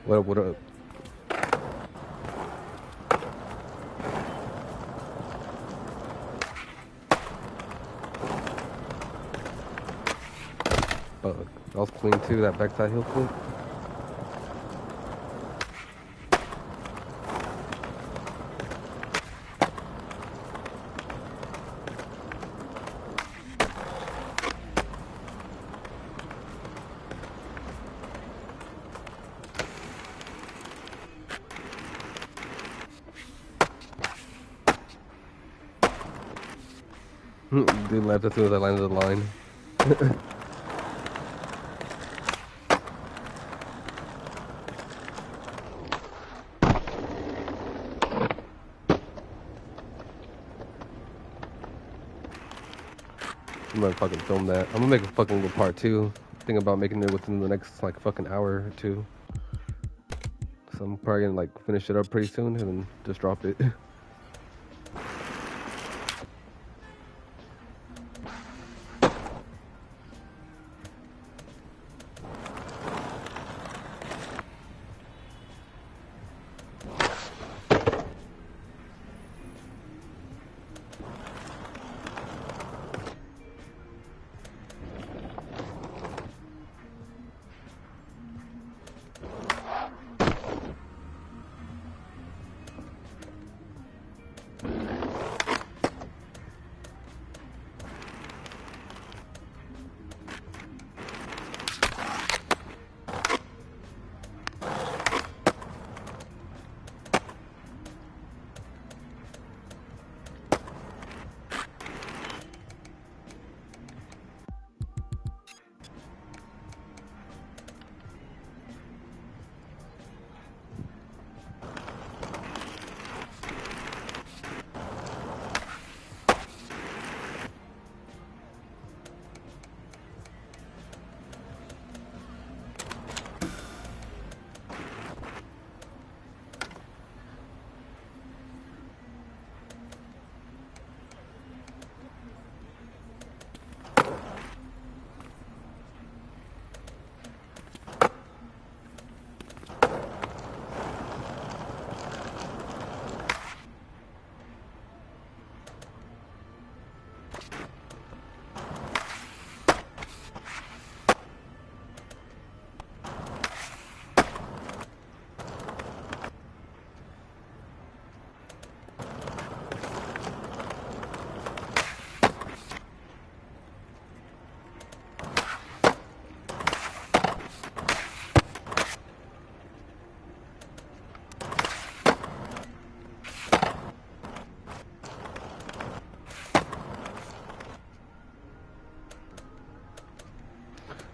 What up, what up? That was clean too, that backside heel flip. Dude left as soon as I landed the line. I'm gonna fucking film that. I'm gonna make a fucking little part 2. Think about making it within the next like fucking hour or 2. So I'm probably gonna like finish it up pretty soon and then just drop it.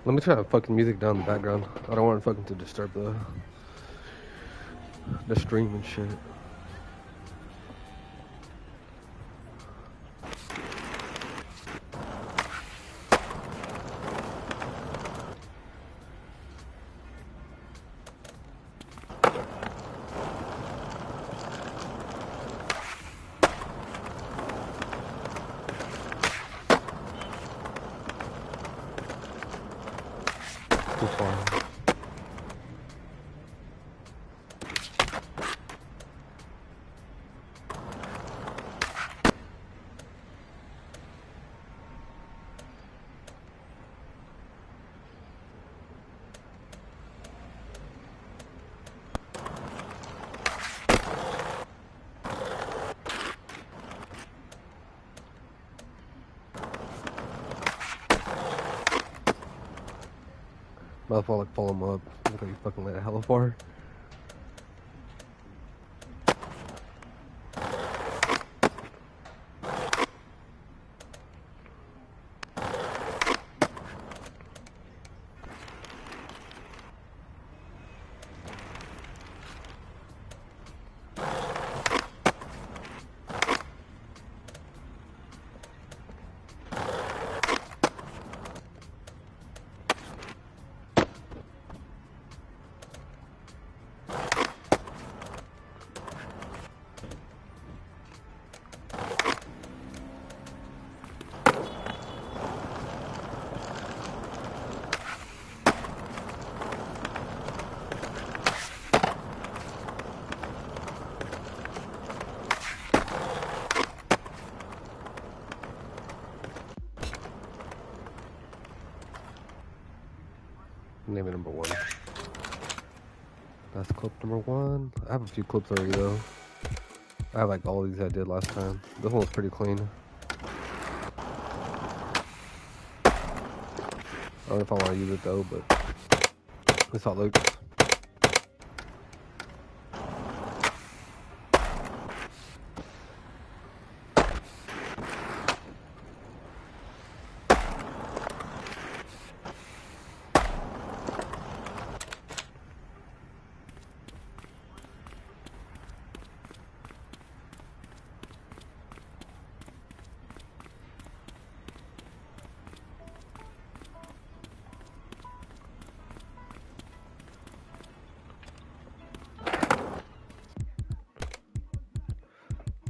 Let me try to fucking music down in the background. I don't want fucking to disturb the stream and shit. Too far. Might as well like follow him up. Look like you fucking let it hella far. Name it number 1. That's clip number 1. I have a few clips already though. I have like all these I did last time. This one was pretty clean. I don't know if I want to use it though, but that's how it looks.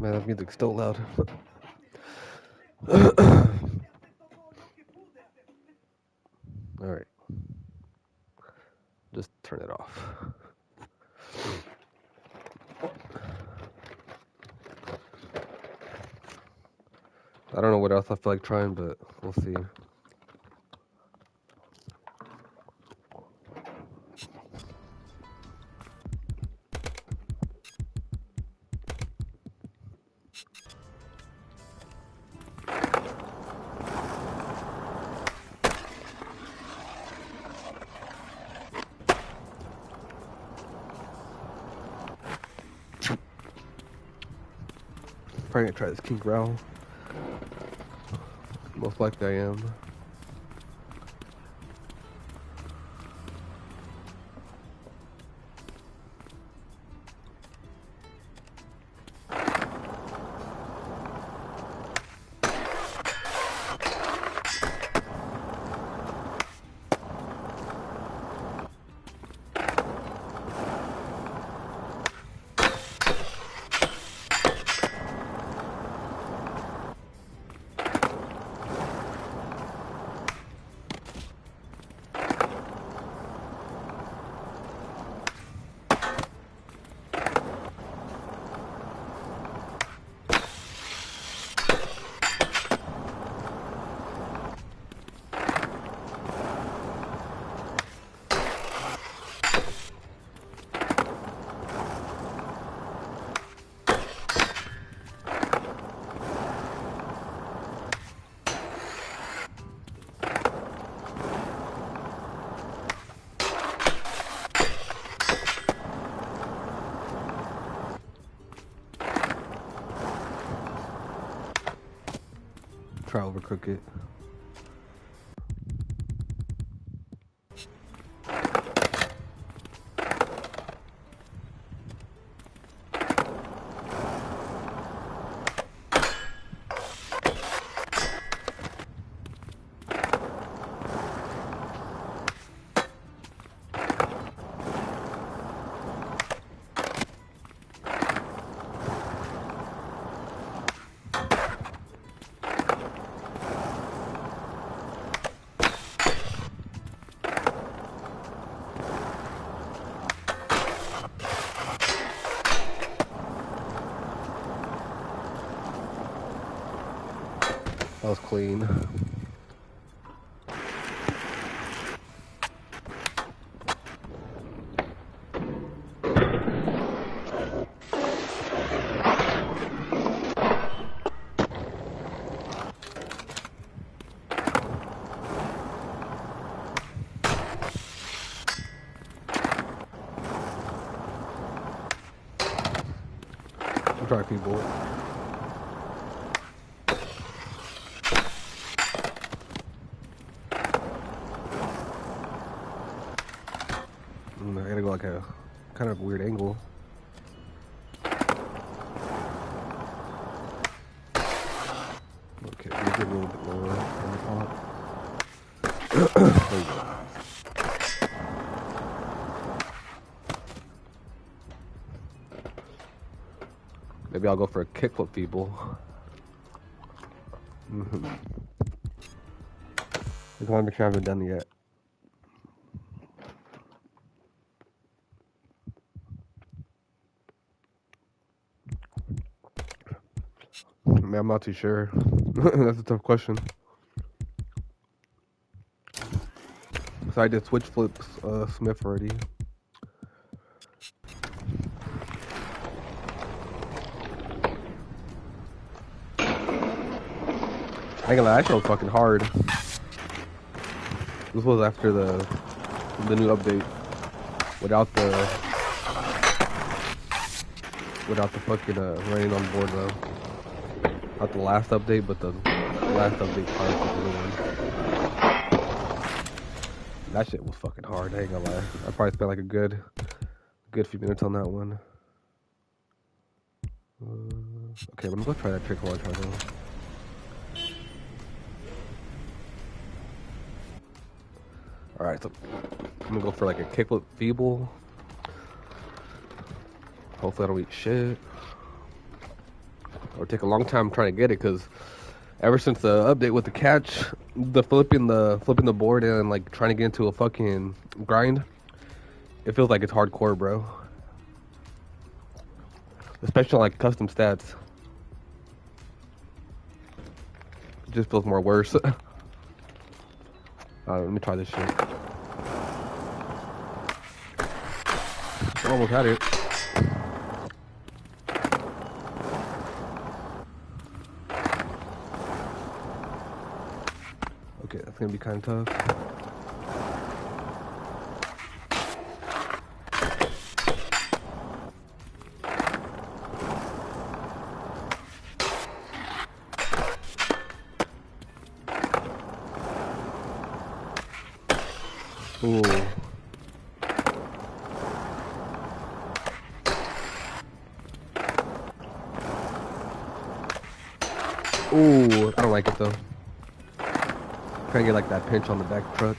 Man, that music's still loud. Alright. Just turn it off. I don't know what else I feel like trying, but we'll see. Probably gonna try this King Growl. Most likely I am. Try overcook it. That was clean. Try people. I gotta go like a kind of weird angle. Okay, let me get a little bit lower on the top. There you go. Maybe I'll go for a kickflip, people. I want to make sure I haven't done it yet. Man, I'm not too sure. That's a tough question. So I did switch flips Smith already. I ain't gonna lie, that shit was fucking hard. This was after the new update. Without the fucking rain on board though. Not the last update, but the last update part of the new one. That shit was fucking hard, I ain't gonna lie. I probably spent like a good few minutes on that one. Okay, let me go try that trick while I try though. Alright, so I'm gonna go for like a kickflip feeble. Hopefully I don't eat shit. Or take a long time trying to get it, because ever since the update with the catch, the flipping the board and like trying to get into a fucking grind, it feels like it's hardcore, bro. Especially on like custom stats. It just feels more worse. Let me try this shit. Almost had it. Okay, that's gonna be kind of tough. Ooh. Ooh, I don't like it though. Trying to get like that pinch on the back truck.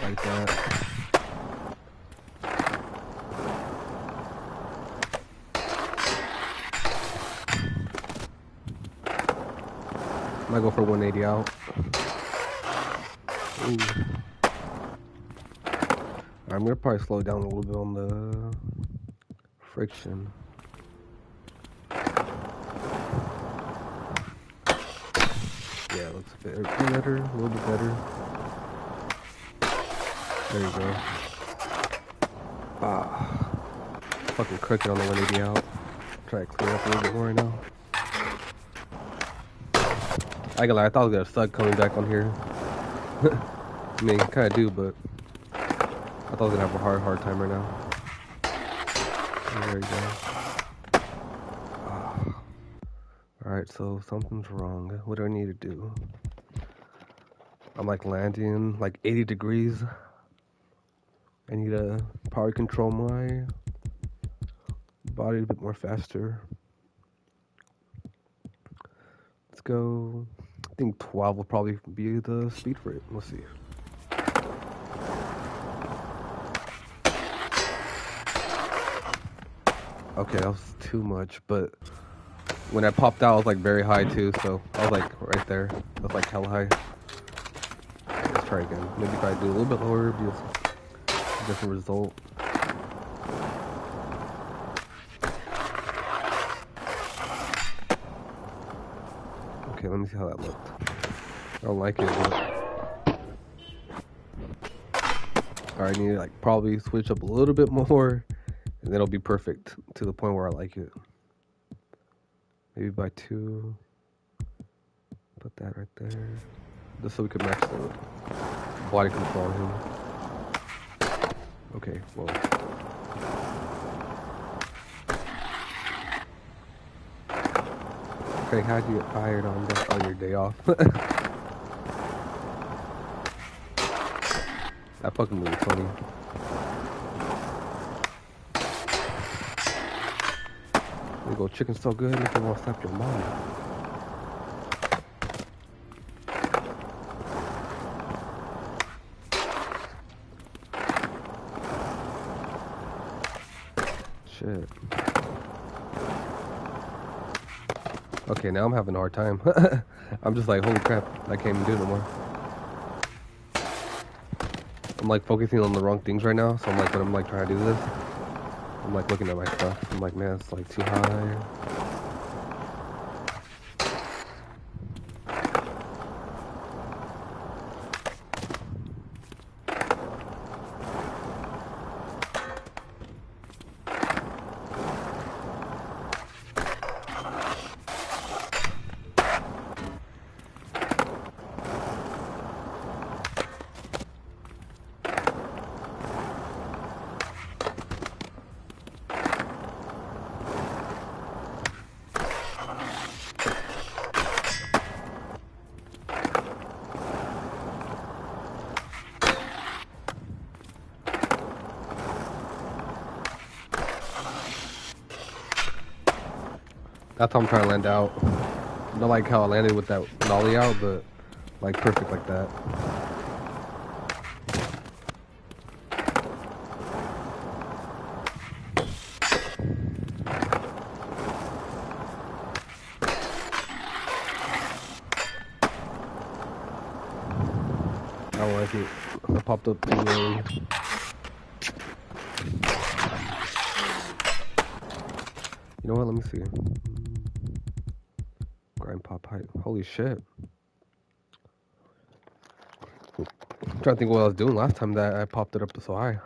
Like that. Might go for 180 out. Ooh. I'm gonna probably slow down a little bit on the friction. Yeah, it looks better, a little bit better. There you go. Fucking crooked on the 180 out. Try to clear up a little bit more right now. I ain't gonna lie, I thought I was gonna suck coming back on here. I mean, kinda do, but I thought I was gonna have a hard time right now. There you go. Alright, so something's wrong. What do I need to do? I'm like landing like 80 degrees. I need to probably control my body a bit more faster. Let's go. I think 12 will probably be the speed for it. We'll see. Okay, that was too much, but when I popped out, I was like very high too, so I was like right there. I was like hella high. Let's try again. Maybe if I do a little bit lower, it'll be a different result. Okay, let me see how that looked. I don't like it, but alright, I need to like probably switch up a little bit more, and then it'll be perfect to the point where I like it. Maybe by 2. Put that right there. Just so we can match the body control on him. Okay, well. Okay, how'd you get fired on your day off? That fucking movie funny. They go, chicken's so good, make you want to slap your mom. Shit. Okay, now I'm having a hard time. I'm just like, holy crap, I can't even do it no more. I'm like focusing on the wrong things right now, so I'm like, when I'm like trying to do this, I'm like looking at my stuff. I'm like, man, it's like too high. That's how I'm trying to land out. Not like how I landed with that nollie out, but like perfect like that. I don't like it. I popped up too early. You know what? Let me see. Grind pop height. Holy shit. I'm trying to think what I was doing last time that I popped it up so high.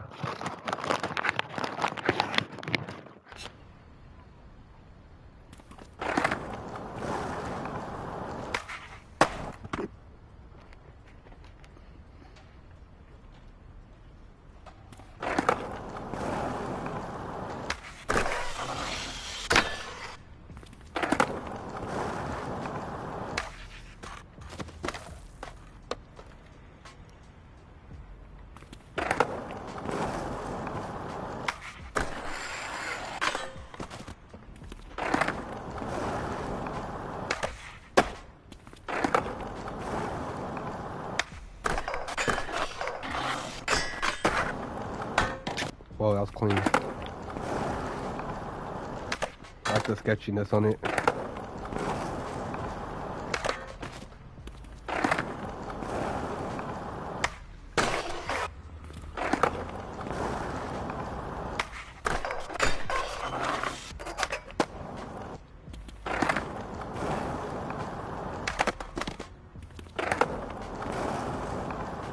Whoa, that was clean. I like the sketchiness on it.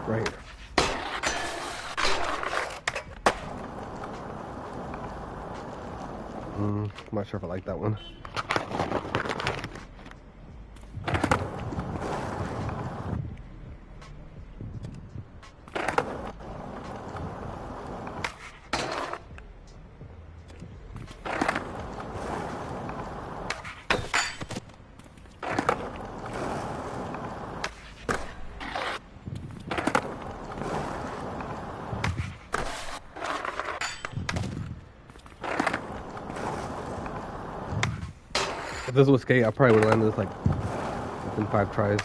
Right. I'm not sure if I like that one. If this was skate, I probably would have landed this like within 5 tries.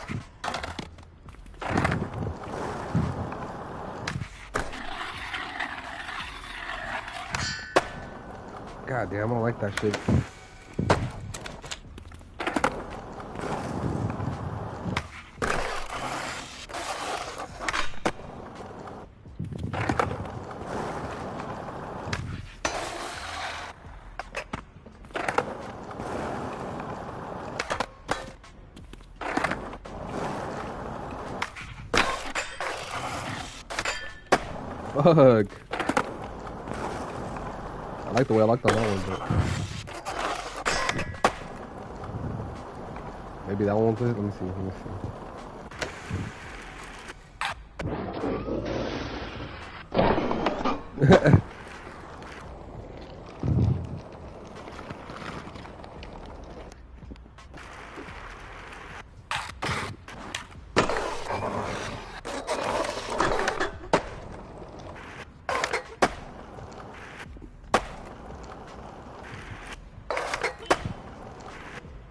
God damn, I don't like that shit. Fuck. I like the way I locked on that one, but maybe that one's it. Let me see.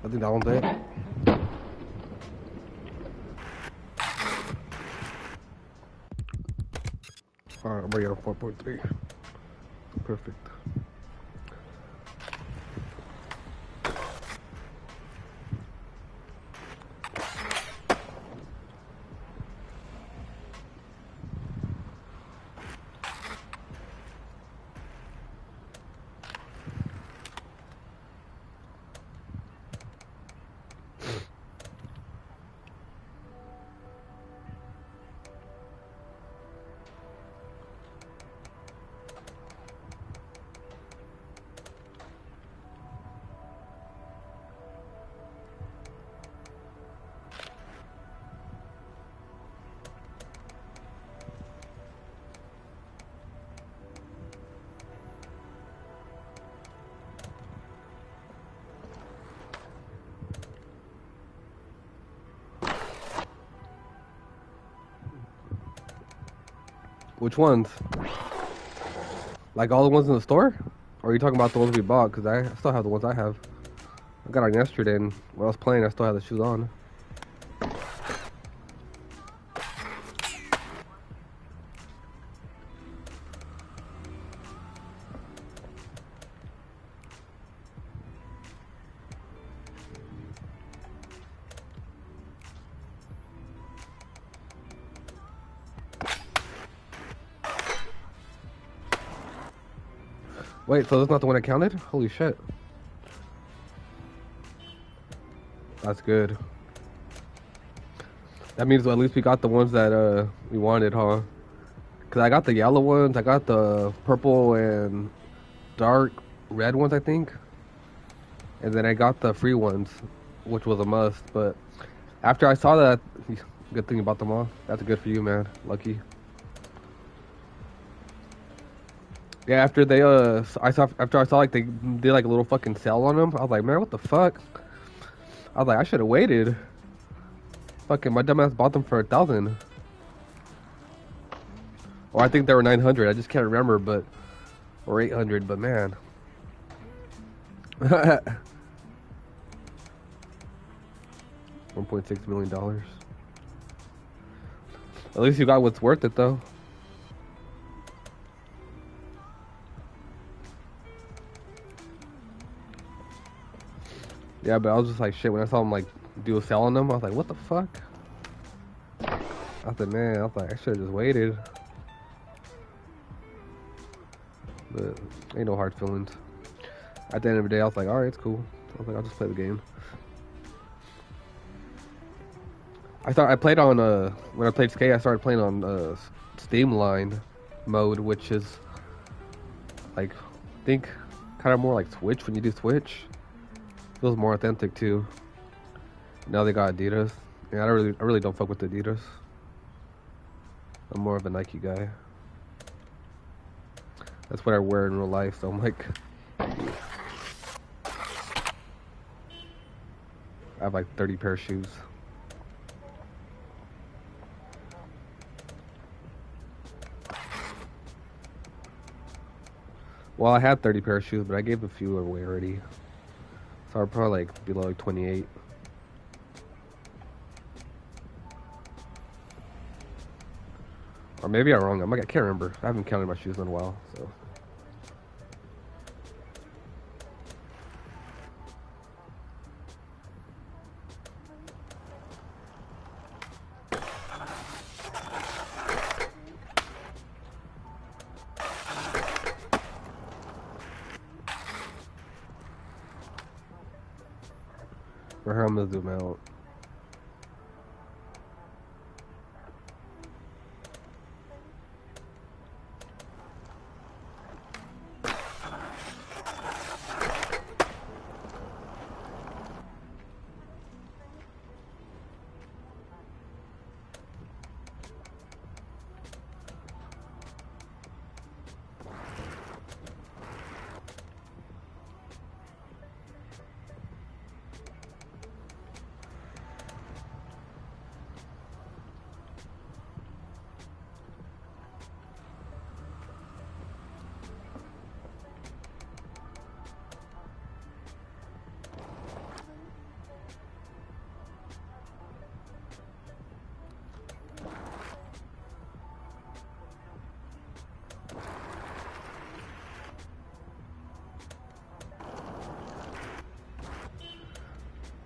I think that one's it. Alright, I'm ready on 4.3. Perfect. Which ones? Like all the ones in the store? Or are you talking about the ones we bought? Because I still have the ones I have. I got on yesterday, and when I was playing, I still had the shoes on. Wait, so that's not the one that counted? Holy shit. That's good. That means at least we got the ones that we wanted, huh? Because I got the yellow ones, I got the purple and dark red ones, I think. And then I got the free ones, which was a must. But after I saw that, good thing about them all. That's good for you, man. Lucky. Yeah, after they after I saw like they did like a little fucking sale on them, I was like, man, what the fuck? I was like, I should have waited. Fucking my dumbass bought them for 1,000. Or I think they were 900. I just can't remember, but or 800. But man, 1.6 million dollars. At least you got what's worth it, though. Yeah, but I was just like, shit, when I saw him, like, do a sell on them, I was like, what the fuck? I said, man, I was like, I should have just waited. But ain't no hard feelings. At the end of the day, I was like, alright, it's cool. I was like, I'll just play the game. I played on, when I played Skate, I started playing on, Streamline mode, which is, like, I think, kind of more like Switch when you do Switch. Feels more authentic too. Now they got Adidas. Yeah, I really don't fuck with Adidas. I'm more of a Nike guy. That's what I wear in real life, so I'm like, I have like 30 pair of shoes. Well, I had 30 pair of shoes, but I gave a few away already. So I'll probably like below like 28. Or maybe I'm wrong. I can't remember. I haven't counted my shoes in a while, so. Or how I'm gonna zoom out.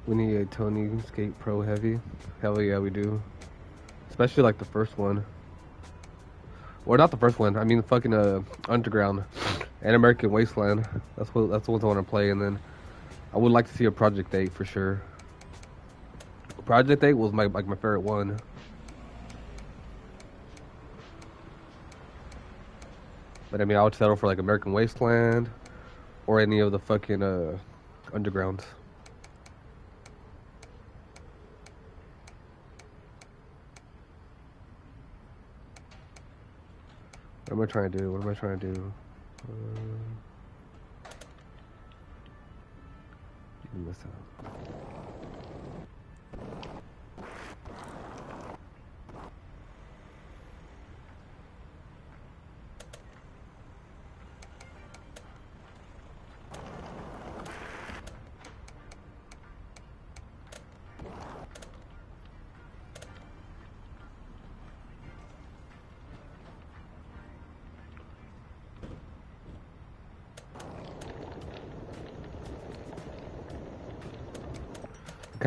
We need a Tony Skate Pro Heavy. Hell yeah, we do. Especially like the first one. Or not the first one. I mean, fucking Underground and American Wasteland. That's the ones I want to play. And then I would like to see a Project 8 for sure. Project 8 was my favorite one. But I mean, I would settle for like American Wasteland or any of the fucking Undergrounds. What am I trying to do? What am I trying to do? Even this out.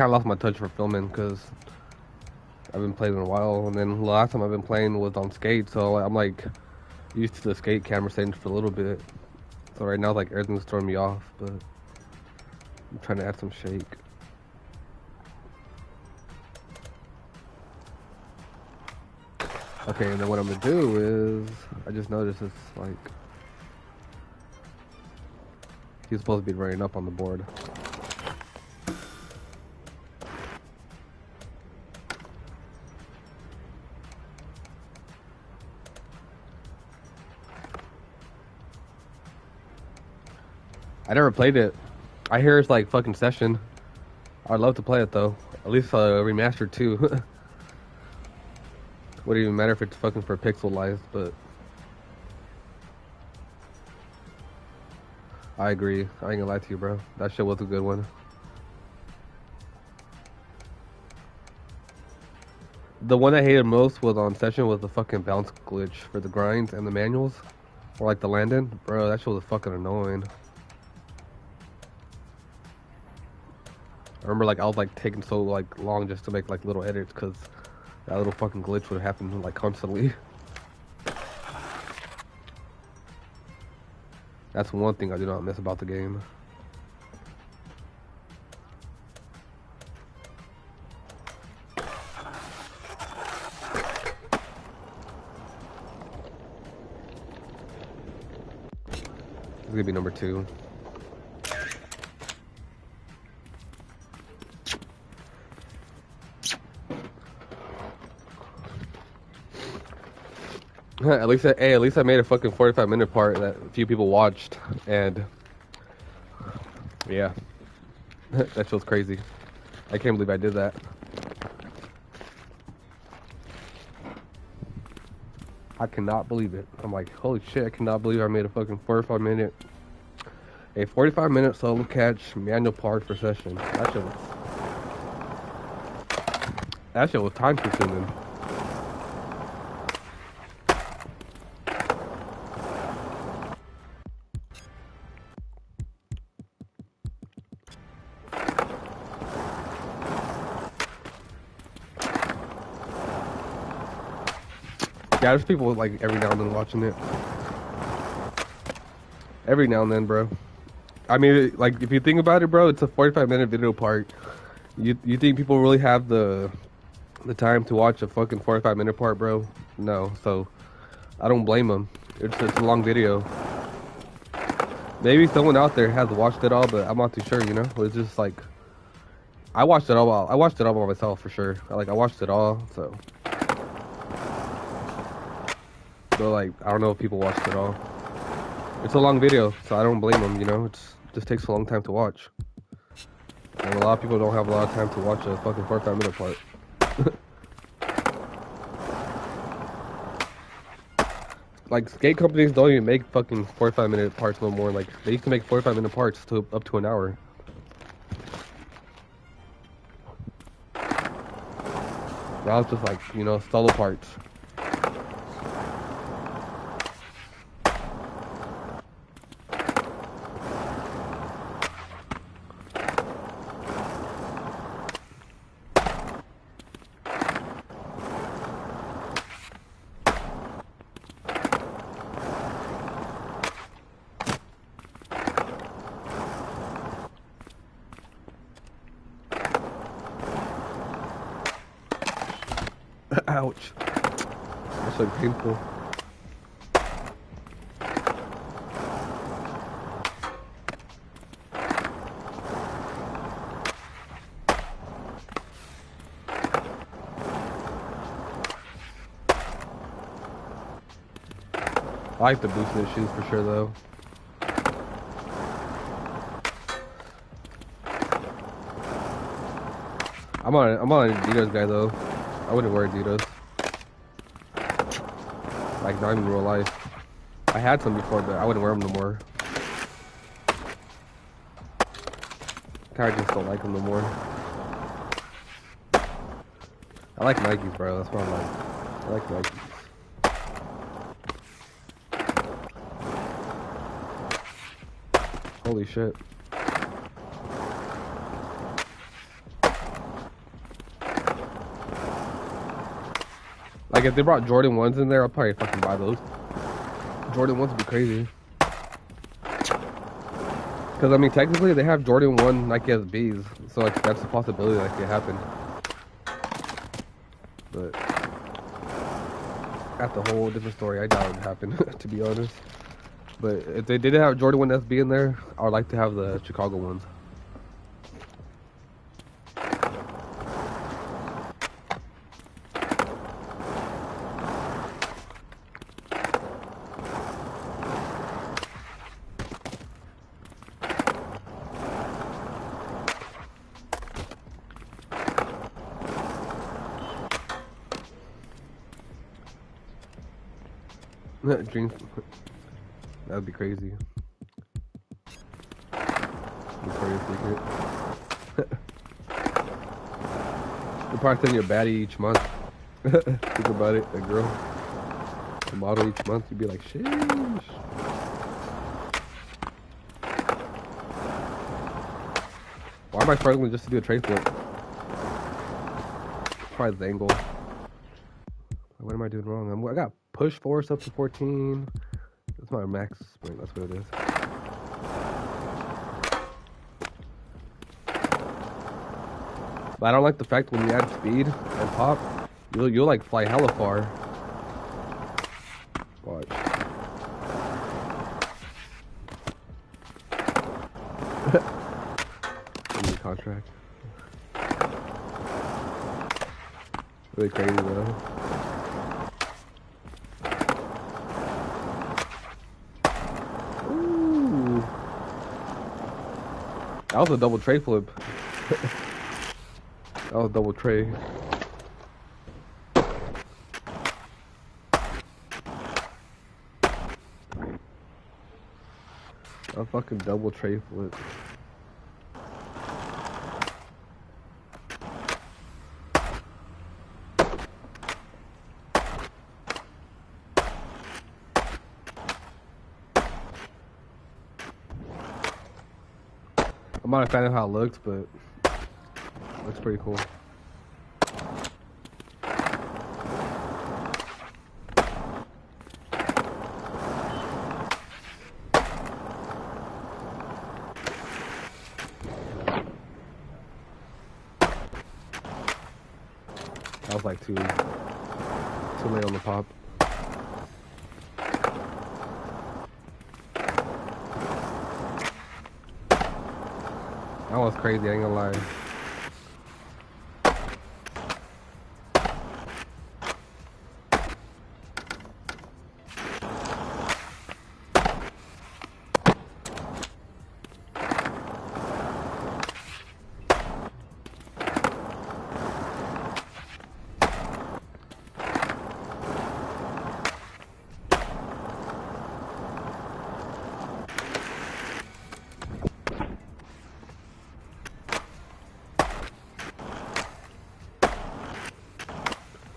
kind of lost my touch for filming because I've been playing in a while, and then the last time I've been playing was on skate, so I'm like used to the skate camera settings for a little bit. So right now, like everything's throwing me off, but I'm trying to add some shake. Okay, and then what I'm gonna do is I just noticed it's like he's supposed to be running up on the board. I never played it. I hear it's like fucking session. I'd love to play it though. At least remastered too. Wouldn't even matter if it's fucking for pixelized, but I agree. I ain't gonna lie to you, bro. That shit was a good one. The one I hated most was on session was the fucking bounce glitch for the grinds and the manuals. Or like the landing. Bro, that shit was fucking annoying. I remember like I was like taking so like long just to make like little edits because that little fucking glitch would happen like constantly. That's one thing I do not miss about the game. It's gonna be number 2. At least I made a fucking 45-minute part that a few people watched, and yeah, that feels crazy. I can't believe I did that. I cannot believe it. I'm like, holy shit, I cannot believe I made a fucking 45-minute solo catch manual part for session. That shit was time consuming. Yeah, there's people like every now and then watching it. Every now and then, bro. I mean, like if you think about it, bro, it's a 45-minute video part. You think people really have the time to watch a fucking 45-minute part, bro? No. So I don't blame them. It's a long video. Maybe someone out there has watched it all, but I'm not too sure. You know, it's just like I watched it all. I watched it all by myself for sure. I watched it all, so. So like I don't know if people watched it all. It's a long video, so I don't blame them. You know, it just takes a long time to watch. And a lot of people don't have a lot of time to watch a fucking 45-minute part. Like skate companies don't even make fucking 45-minute parts no more. Like they used to make 45-minute parts to up to an hour. Now it's just like, you know, solo parts. Ouch. That's like painful. I like the boosted shoes for sure though. I'm on an Jdawg guy though. I wouldn't wear Jdawg. Like not even in real life. I had some before, but I wouldn't wear them no more. Kinda just don't like them no more. I like Nikes, bro. That's what I like. I like Nikes. Holy shit. Like if they brought Jordan 1s in there, I'll probably fucking buy those. Jordan 1s would be crazy. Because I mean, technically they have Jordan 1 Nike SBs, so like that's a possibility that could happen. But that's a whole different story. I doubt it would happen, to be honest. But if they did have Jordan 1 SB in there, I would like to have the Chicago ones. Dreams. That would be crazy. Victoria's Secret. You're probably sending your baddie each month. Think about it, a girl. A model each month, you'd be like, sheesh. Why am I struggling just to do a trade flip? Probably the angle. What am I doing wrong? I got push force up to 14. That's my max sprint. That's what it is. But I don't like the fact when you add speed and pop, you'll like fly hella far. Watch. New contract. Really crazy though. That was a double tray flip. That was a double tray. A fucking double tray flip. I'm not a fan of how it looks, but it looks pretty cool. That was like too late on the pop. That was crazy, I ain't gonna lie.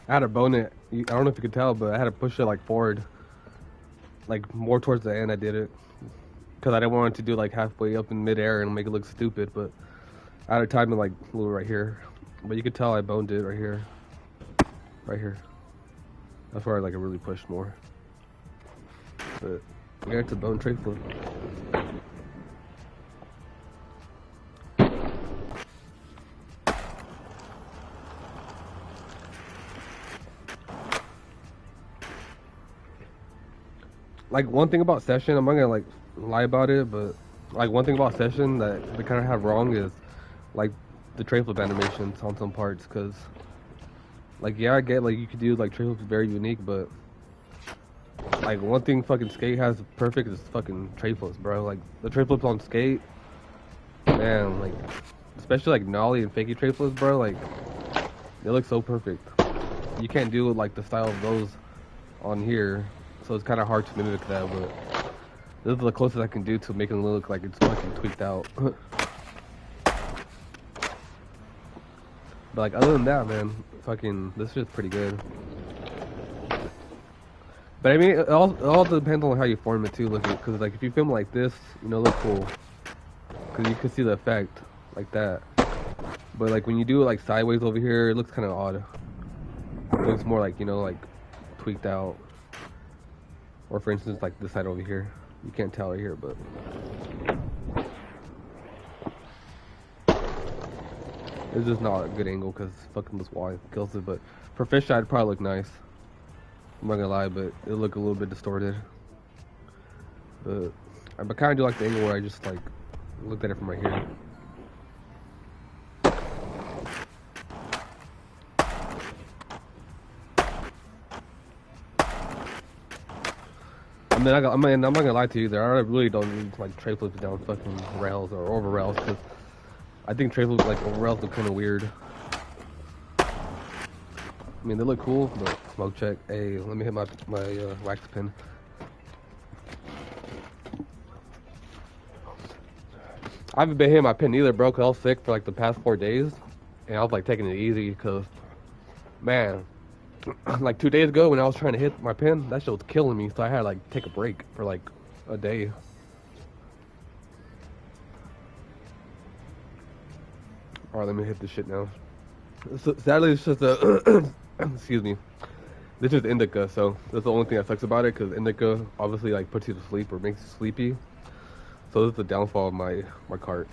I had to bone it. I don't know if you could tell, but I had to push it like forward, like more towards the end. I did it because I didn't want it to do like halfway up in midair and make it look stupid. But I had to time it like a little right here. But you could tell I boned it right here, right here. That's where I like really pushed more. But yeah, it's a bone tray flip. Like one thing about Session, I'm not gonna like lie about it, but like one thing about Session that they kind of have wrong is like the tray flip animations on some parts. Cause like yeah, I get like you could do like tray flips very unique, but like one thing fucking Skate has perfect is fucking tray flips, bro. Like the tray flips on Skate, man, like especially like nollie and fakey tray flips, bro. Like they look so perfect. You can't do like the style of those on here. So it's kind of hard to mimic that, but this is the closest I can do to making it look like it's fucking tweaked out. But like other than that, man, fucking this shit's pretty good. But I mean, it all depends on how you form it too. Look, because like if you film like this, you know, it looks cool, because you can see the effect like that. But like when you do it like sideways over here, it looks kind of odd. It looks more like, you know, like tweaked out. Or for instance, like this side over here. You can't tell right here, but it's just not a good angle because fucking this wall kills it. But for fish eye, it'd probably look nice. I'm not gonna lie, but it'll look a little bit distorted. But I kind of do like the angle where I just like looked at it from right here. I mean, I'm not gonna lie to you there. I really don't need to like tray flips down fucking rails or over rails because I think tray flips like over rails look kind of weird. I mean, they look cool, but smoke check. Hey, let me hit my wax pen. I haven't been hitting my pen either, bro, because I was sick for like the past 4 days, and I was like taking it easy because, man, like 2 days ago when I was trying to hit my pen, that shit was killing me, so I had to like take a break for like a day. Alright, let me hit this shit now. So, sadly, it's just a, excuse me, this is indica, so that's the only thing that sucks about it, because indica obviously like puts you to sleep or makes you sleepy. So this is the downfall of my cart.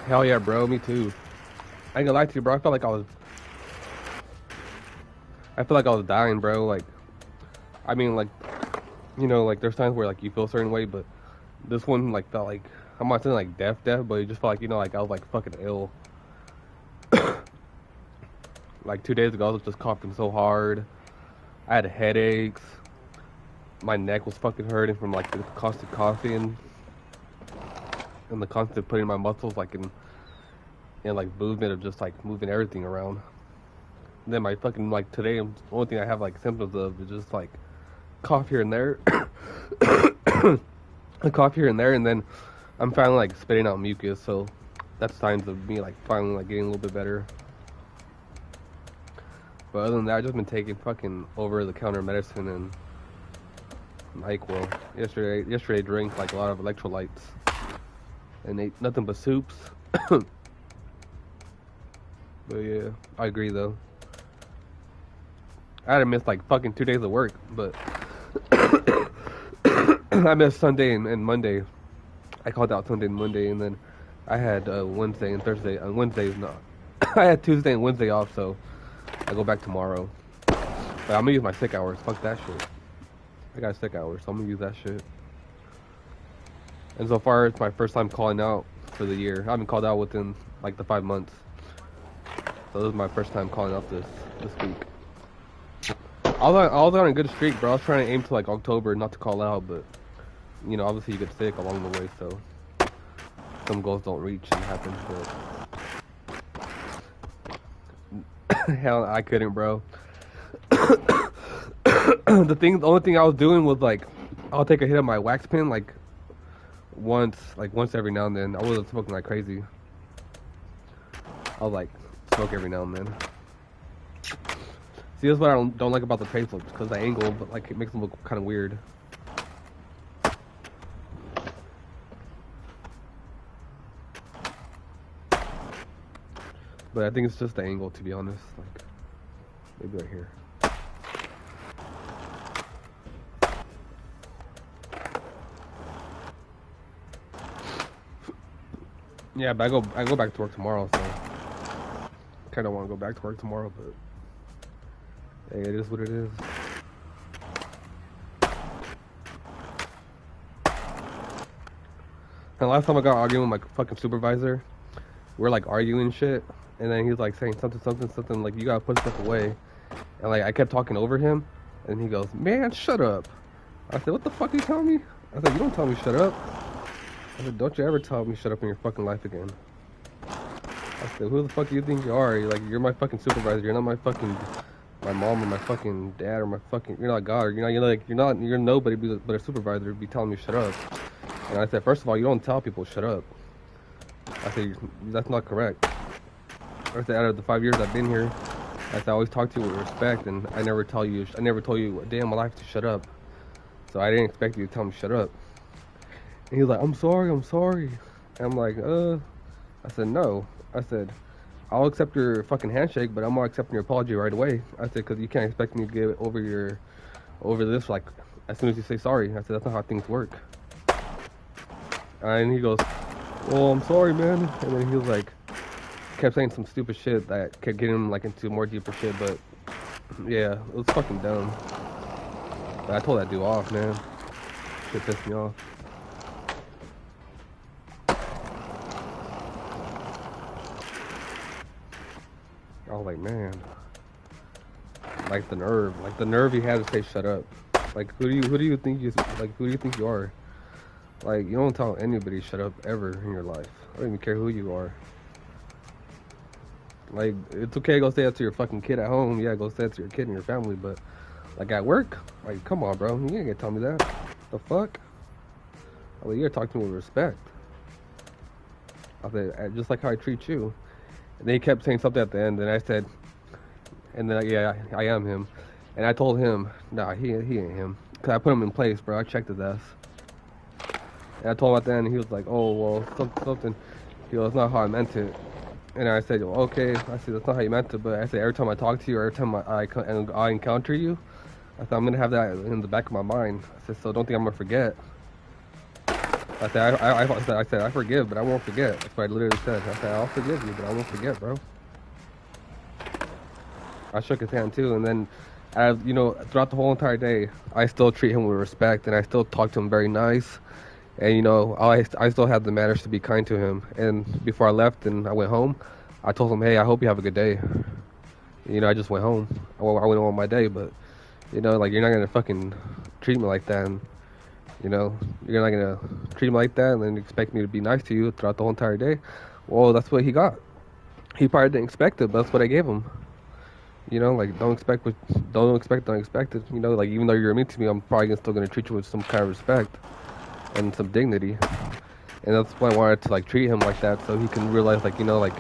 Hell yeah, bro, me too. I ain't gonna lie to you, bro. I felt like I was dying, bro. Like, I mean, like, you know, like there's times where like you feel a certain way, but this one like felt like, I'm not saying like death, but it just felt like, you know, like I was like fucking ill. Like 2 days ago, I was just coughing so hard. I had headaches. My neck was fucking hurting from like the constant coughing and the constant putting my muscles like in like movement of just like moving everything around. And then my fucking like today, the only thing I have like symptoms of is just like cough here and there, a cough here and there, and then I'm finally like spitting out mucus. So that's signs of me like finally like getting a little bit better. But other than that, I've just been taking fucking over-the-counter medicine and NyQuil. Yesterday I drank like a lot of electrolytes and ate nothing but soups. But yeah, I agree though. I had to miss like fucking 2 days of work, but I missed Sunday and Monday. I called out Sunday and Monday, and then I had Wednesday and Thursday. On Wednesday, no, I had Tuesday and Wednesday off, so I go back tomorrow. But I'm gonna use my sick hours. Fuck that shit. I got sick hours, so I'm gonna use that shit. And so far, it's my first time calling out for the year. I haven't called out within like the 5 months. So this is my first time calling out this week. I was on a good streak, bro. I was trying to aim to like October not to call out, but you know, obviously you get sick along the way, so some goals don't reach and happen. But hell, I couldn't, bro. The only thing I was doing was like, I'll take a hit of my wax pen like once every now and then. I wasn't smoking like crazy. I'll like smoke every now and then. See, that's what I don't like about the tray flips, because the angle, but like it makes them look kind of weird. But I think it's just the angle, to be honest. Like, maybe right here. Yeah, but I go back to work tomorrow, so kind of want to go back to work tomorrow, but hey, it is what it is. And last time I got arguing with my fucking supervisor, we're like arguing shit, and then he's like saying something like, you gotta put stuff away, and like I kept talking over him, and he goes, man, shut up. I said, what the fuck are you telling me? I said, you don't tell me shut up. I said, don't you ever tell me shut up in your fucking life again. I said, who the fuck do you think you are? You're my fucking supervisor. You're not my mom or my fucking dad or my fucking, you're not God, or you're nobody but a supervisor to be telling me shut up. And I said, first of all, you don't tell people shut up. I said, that's not correct. I said, out of the 5 years I've been here, I said, I always talk to you with respect, and I never told you a day in my life to shut up. So I didn't expect you to tell me shut up. And he was like, I'm sorry, I'm sorry. And I'm like, I said, no. I said, I'll accept your fucking handshake, but I'm not accepting your apology right away. I said, because you can't expect me to get over this, like, as soon as you say sorry. I said, that's not how things work. And he goes, well, I'm sorry, man. And then he was like, kept saying some stupid shit that kept getting him, like, into more deeper shit, but, yeah, it was fucking dumb. But I told that dude off, man. Shit pissed me off. I was like, man, like the nerve he had to say shut up. Like, who do you think you are? Like, you don't tell anybody shut up ever in your life. I don't even care who you are. Like, it's okay to go say that to your fucking kid at home. Yeah, go say that to your kid and your family, but like at work, like, come on, bro, you ain't gonna tell me that. The fuck? I mean, you gotta talk to me with respect. I said, just like how I treat you. And then he kept saying something at the end, and I said, and then yeah, I am him. And I told him, nah, he ain't him. Cause I put him in place, bro. I checked his ass. And I told him at the end, and he was like, oh, well, something. He goes, that's not how I meant it. And I said, well, okay. I said, that's not how you meant it. But I said, every time I talk to you, or every time I encounter you, I said, I'm going to have that in the back of my mind. I said, so don't think I'm going to forget. I said, I said, I forgive, but I won't forget. That's what I literally said. I said, I'll forgive you, but I won't forget, bro. I shook his hand too, and then, as you know, throughout the whole entire day, I still treat him with respect, and I still talk to him very nice. And you know, I still had the manners to be kind to him. And before I left and I went home, I told him, hey, I hope you have a good day. You know, I just went home. I went on my day, but you know, like, you're not gonna fucking treat me like that. And, you know, you're not gonna treat me like that and then expect me to be nice to you throughout the whole entire day. Well, that's what he got. He probably didn't expect it, but that's what I gave him. You know, like, don't expect unexpected. You know, like, even though you're mean to me, I'm probably still gonna treat you with some kind of respect and some dignity. And that's why I wanted to, like, treat him like that, so he can realize, like, you know, like,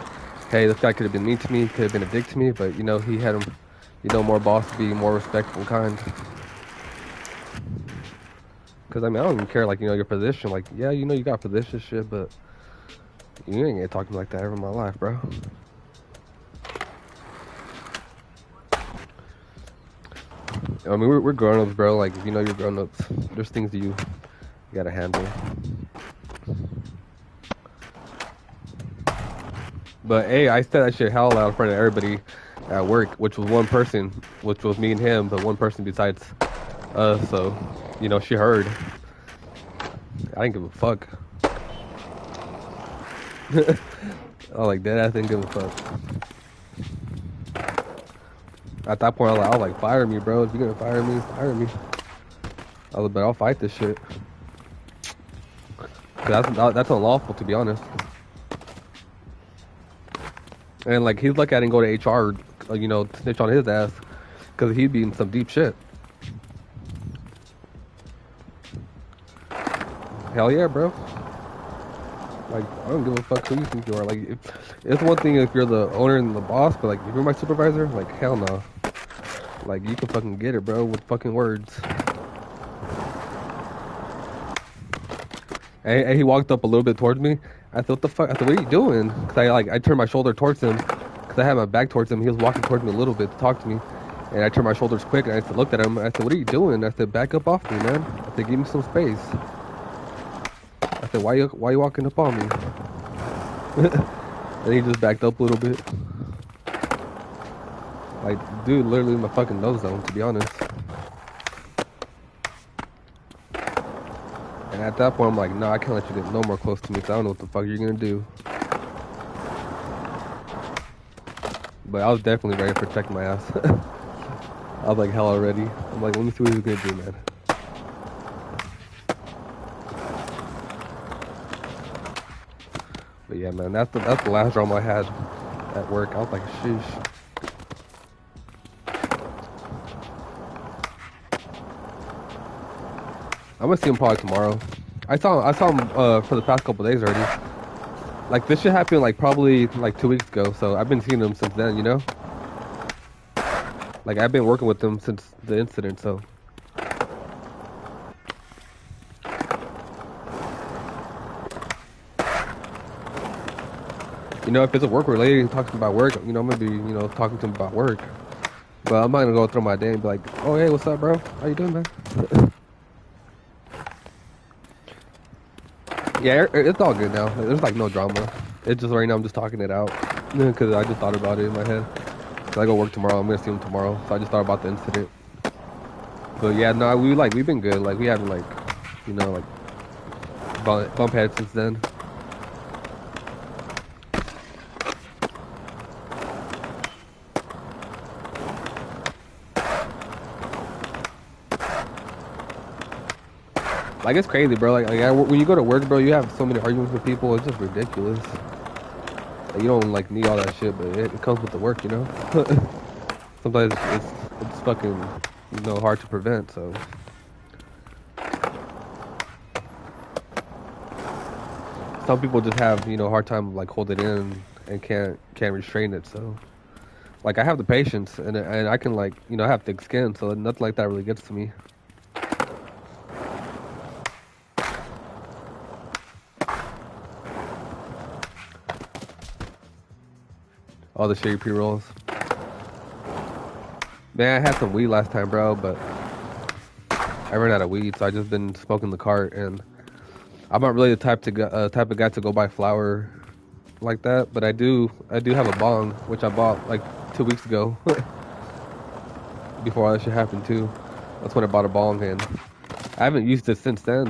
hey, this guy could have been mean to me, could have been a dick to me, but, you know, he had him, you know, more boss to be more respectful and kind. Because, I mean, I don't even care, like, you know, your position. Like, yeah, you know, you got position shit, but you ain't gonna talk to me like that ever in my life, bro. I mean, we're grown-ups, bro. Like, if you know you're grown-ups, there's things that you gotta handle. But, hey, I said that shit hell loud in front of everybody at work, which was one person, which was me and him, but one person besides us, so, you know, she heard. I didn't give a fuck. I was like, dead ass didn't give a fuck. At that point, I was like, fire me, bro. If you're gonna fire me, fire me. I was like, but I'll fight this shit. That's unlawful, to be honest. And, like, he's lucky I didn't go to HR, you know, snitch on his ass, because he'd be in some deep shit. Hell yeah, bro. Like, I don't give a fuck who you think you are. Like, it's one thing if you're the owner and the boss, but, like, if you're my supervisor, like, hell no. Like, you can fucking get it, bro, with fucking words. And he walked up a little bit towards me. I said, what the fuck? I said, what are you doing? Because I turned my shoulder towards him. Because I had my back towards him. He was walking towards me a little bit to talk to me. And I turned my shoulders quick, and I looked at him. I said, what are you doing? I said, back up off me, man. I said, give me some space. I said, why you walking up on me? And he just backed up a little bit. Like, dude, literally in my fucking nose zone, to be honest. And at that point, I'm like, nah, I can't let you get no more close to me, because I don't know what the fuck you're gonna do. But I was definitely ready to protect my ass. I was like, hell already. I'm like, let me see what he's gonna do, man. But yeah, man, that's the last drama I had at work. I was like, sheesh. I'm gonna see him probably tomorrow. I saw him for the past couple days already. Like, this shit happened like probably like 2 weeks ago, so I've been seeing him since then, you know? Like, I've been working with him since the incident, so. You know, if it's a work related, talking about work, you know, I'm gonna be, you know, talking to him about work. But I'm not gonna go through my day and be like, oh, hey, what's up, bro? How you doing, man? Yeah, it's all good now. There's like no drama. It's just right now I'm just talking it out because I just thought about it in my head. So I go work tomorrow. I'm gonna see him tomorrow. So I just thought about the incident. But yeah, no, we've been good. Like we haven't like, you know, like bump heads since then. Like it's crazy, bro. When you go to work, bro, you have so many arguments with people. It's just ridiculous. Like, you don't like need all that shit, but it comes with the work, you know. Sometimes it's fucking, you know, hard to prevent. So some people just have, you know, hard time like holding it in and can't restrain it. So like I have the patience and I can like, you know, I have thick skin, so nothing like that really gets to me. All the shady pre-rolls. Man, I had some weed last time, bro, but I ran out of weed, so I just been smoking the cart, and I'm not really the type of guy to go buy flower like that, but I do have a bong, which I bought like 2 weeks ago, before all that shit happened too. That's when I bought a bong, and I haven't used it since then.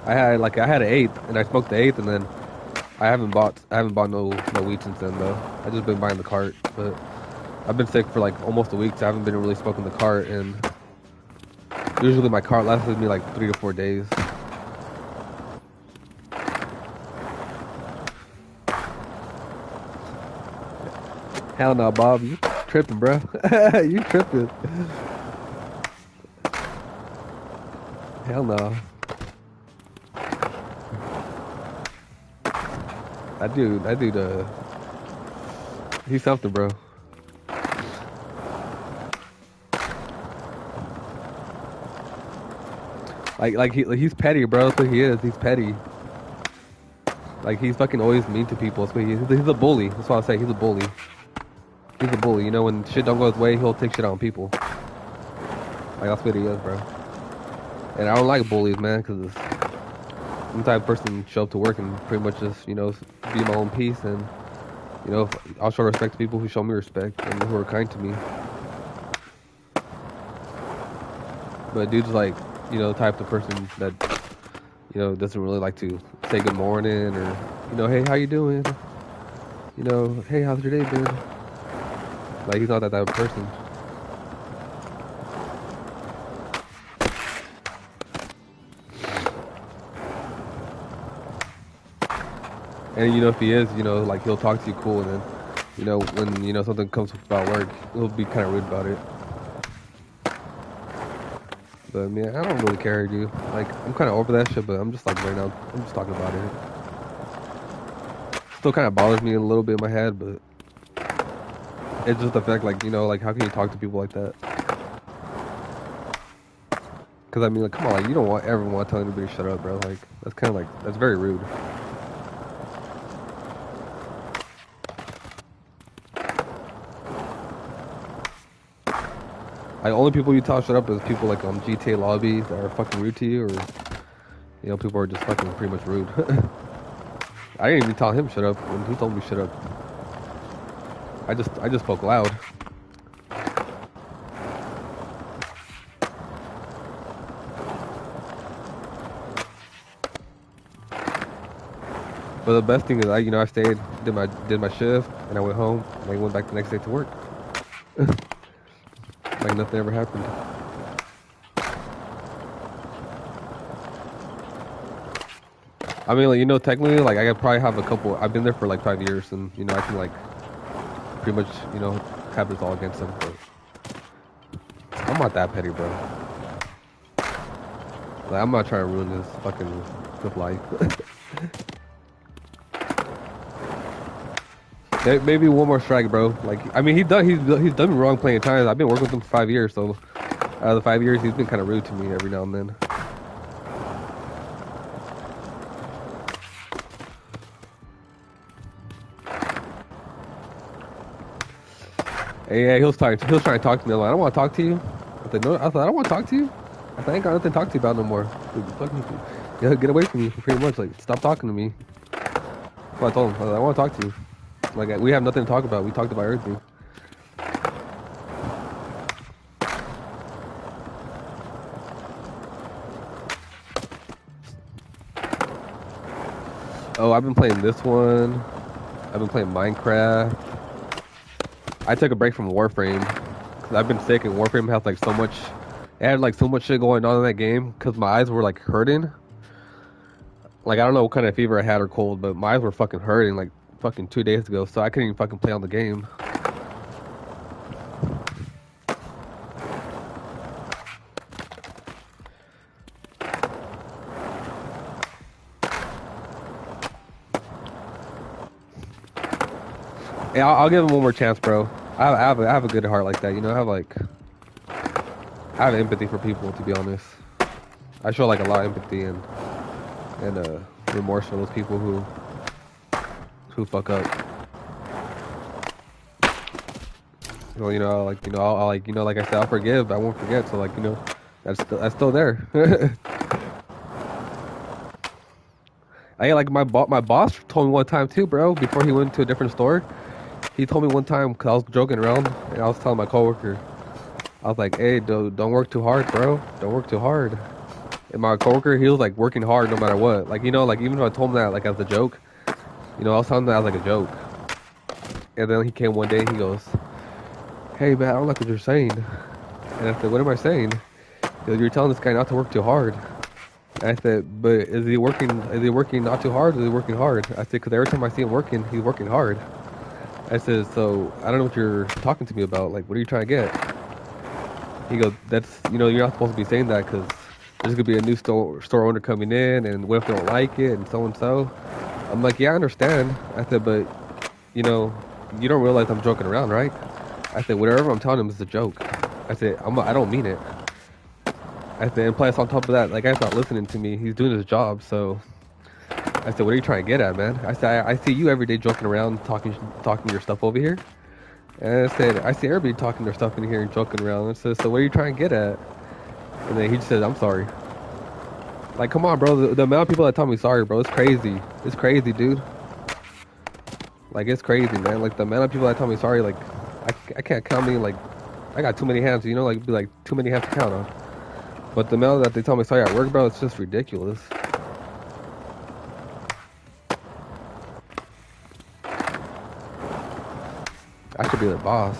I had an eighth, and I smoked the eighth, and then I haven't bought no weed since then though. I just been buying the cart, but I've been sick for like almost a week, so I haven't been really smoking the cart, and usually my cart lasts me like 3 to 4 days. Hell no, Bob, you tripping, bro? You tripping? Hell no. That dude, he's something, bro. He's petty, bro. That's what he is. He's petty. Like he's fucking always mean to people. That's what he is. He's a bully. That's what I say. He's a bully. He's a bully. You know, when shit don't go his way, he'll take shit on people. Like that's what he is, bro. And I don't like bullies, man, because I'm the type of person to show up to work and pretty much just, you know, be my own peace, and you know, I'll show respect to people who show me respect and who are kind to me. But dude's like, you know, the type of person that, you know, doesn't really like to say good morning or, you know, hey, how you doing? You know, hey, how's your day been? Like, he's not that type of person. And, you know, if he is, you know, like, he'll talk to you cool, and then, you know, when, you know, something comes about work, he'll be kind of rude about it. But, man, I don't really care, dude. Like, I'm kind of over that shit, but I'm just, like, right now, I'm just talking about it. Still kind of bothers me a little bit in my head, but it's just the fact, like, you know, like, how can you talk to people like that? Because, I mean, like, come on, like, you don't ever want to tell anybody to shut up, bro. Like, that's kind of, like, that's very rude. Like, only people you tell shut up is people, like, on GTA lobbies that are fucking rude to you, or, you know, people are just fucking pretty much rude. I didn't even tell him shut up when he told me shut up. I just spoke loud. But the best thing is, you know, I stayed, did my shift, and I went home, and I went back the next day to work. Like nothing ever happened. I mean, like, you know, technically, like, I could probably have a couple. I've been there for like 5 years, and you know, I can like pretty much, you know, have this all against them. But I'm not that petty, bro. Like, I'm not trying to ruin this fucking good life. Maybe one more strike, bro. Like, I mean, he's done me wrong plenty of times. I've been working with him for 5 years, so out of the 5 years, he's been kind of rude to me every now and then. Yeah, he was trying to talk to me. I'm like, I don't want to talk to you. I said, no, I said, I don't want to talk to you. I said, I ain't got nothing to talk to you about no more. Dude, fucking, yeah, get away from me, pretty much. Like, stop talking to me. That's what I told him. I said, I want to talk to you. Like, we have nothing to talk about. We talked about everything. Oh, I've been playing this one. I've been playing Minecraft. I took a break from Warframe because I've been sick, and Warframe has like so much. It had like so much shit going on in that game because my eyes were like hurting. Like I don't know what kind of fever I had or cold, but my eyes were fucking hurting like fucking 2 days ago, so I couldn't even fucking play on the game. Yeah, I'll give him one more chance, bro. I have a good heart like that, you know. I have empathy for people, to be honest. I show like a lot of empathy and remorse for those people who fuck up. Well, I'll like like I said, I'll forgive. I won't forget. So like that's still there. I like my boss told me one time too, bro. Before he went to a different store, he told me one time because I was joking around and I was telling my coworker, I was like, "Hey, don't work too hard, bro. Don't work too hard." And my coworker, he was like working hard no matter what. Like like even if I told him that like as a joke, I was telling him that as like a joke. And then he came one day and he goes, "Hey man, I don't like what you're saying." And I said, "What am I saying?" He goes, "You're telling this guy not to work too hard." And I said, "But is he working? Is he working not too hard? Or is he working hard?" I said, "Because every time I see him working, he's working hard." I said, "So I don't know what you're talking to me about. Like, what are you trying to get?" He goes, "That's you're not supposed to be saying that because there's gonna be a new store owner coming in, and what if they don't like it, and so and so." I'm like, "Yeah, I understand." I said, "But you don't realize I'm joking around, right?" I said, "Whatever I'm telling him is a joke." I said, I don't mean it." I said, and plus on top of that, like guy's not listening to me. He's doing his job, so I said, "What are you trying to get at, man?" I said, I see you every day joking around, talking your stuff over here." And I said, "I see everybody talking their stuff in here and joking around." I said, "So what are you trying to get at?" And then he just said, "I'm sorry." Like, come on, bro. The amount of people that tell me sorry, bro, it's crazy. It's crazy, dude. Like, it's crazy, man. Like, the amount of people that tell me sorry, like, I can't count me, like, I got too many hands, like, it'd be like too many hands to count on. But the amount that they tell me sorry at work, bro, it's just ridiculous. I should be the boss.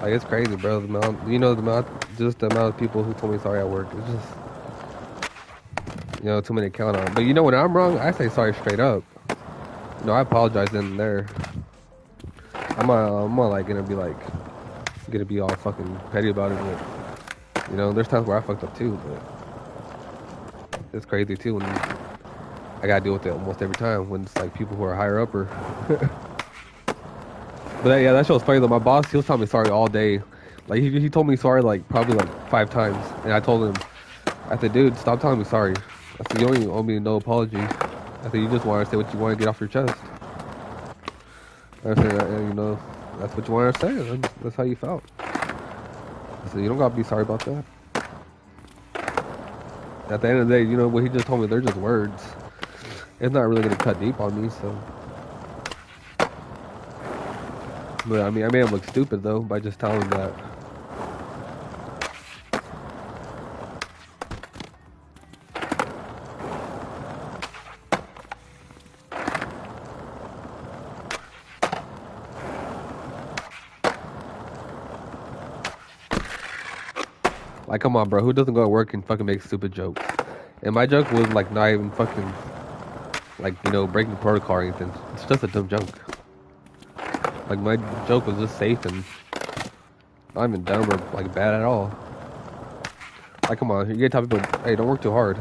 Like, it's crazy, bro. The amount of people who told me sorry at work. It's just, too many to count on. But when I'm wrong, I say sorry straight up. I apologize then and there. I'm not like gonna be all fucking petty about it. But there's times where I fucked up too. But it's crazy too when I gotta deal with it almost every time when it's like people who are higher up or. But yeah, that shit was funny though. My boss, he was telling me sorry all day. Like he told me sorry like probably like 5 times, and I told him, I said, "Dude, stop telling me sorry." I said, "You don't even owe me no apology." I said, "You just want to say what you want to get off your chest." I said, "That's what you want to say. That's how you felt." I said, "You don't gotta be sorry about that." At the end of the day, what he just told me, they're just words. It's not really gonna cut deep on me, so. But I mean, I made him look stupid though by just telling him that. Like, come on, bro. Who doesn't go to work and fucking make stupid jokes? And my joke was like not even fucking like breaking protocol or anything. It's just a dumb joke. Like my joke was just safe and not even dumb or like bad at all. Like, come on, you gotta tell people, hey, don't work too hard.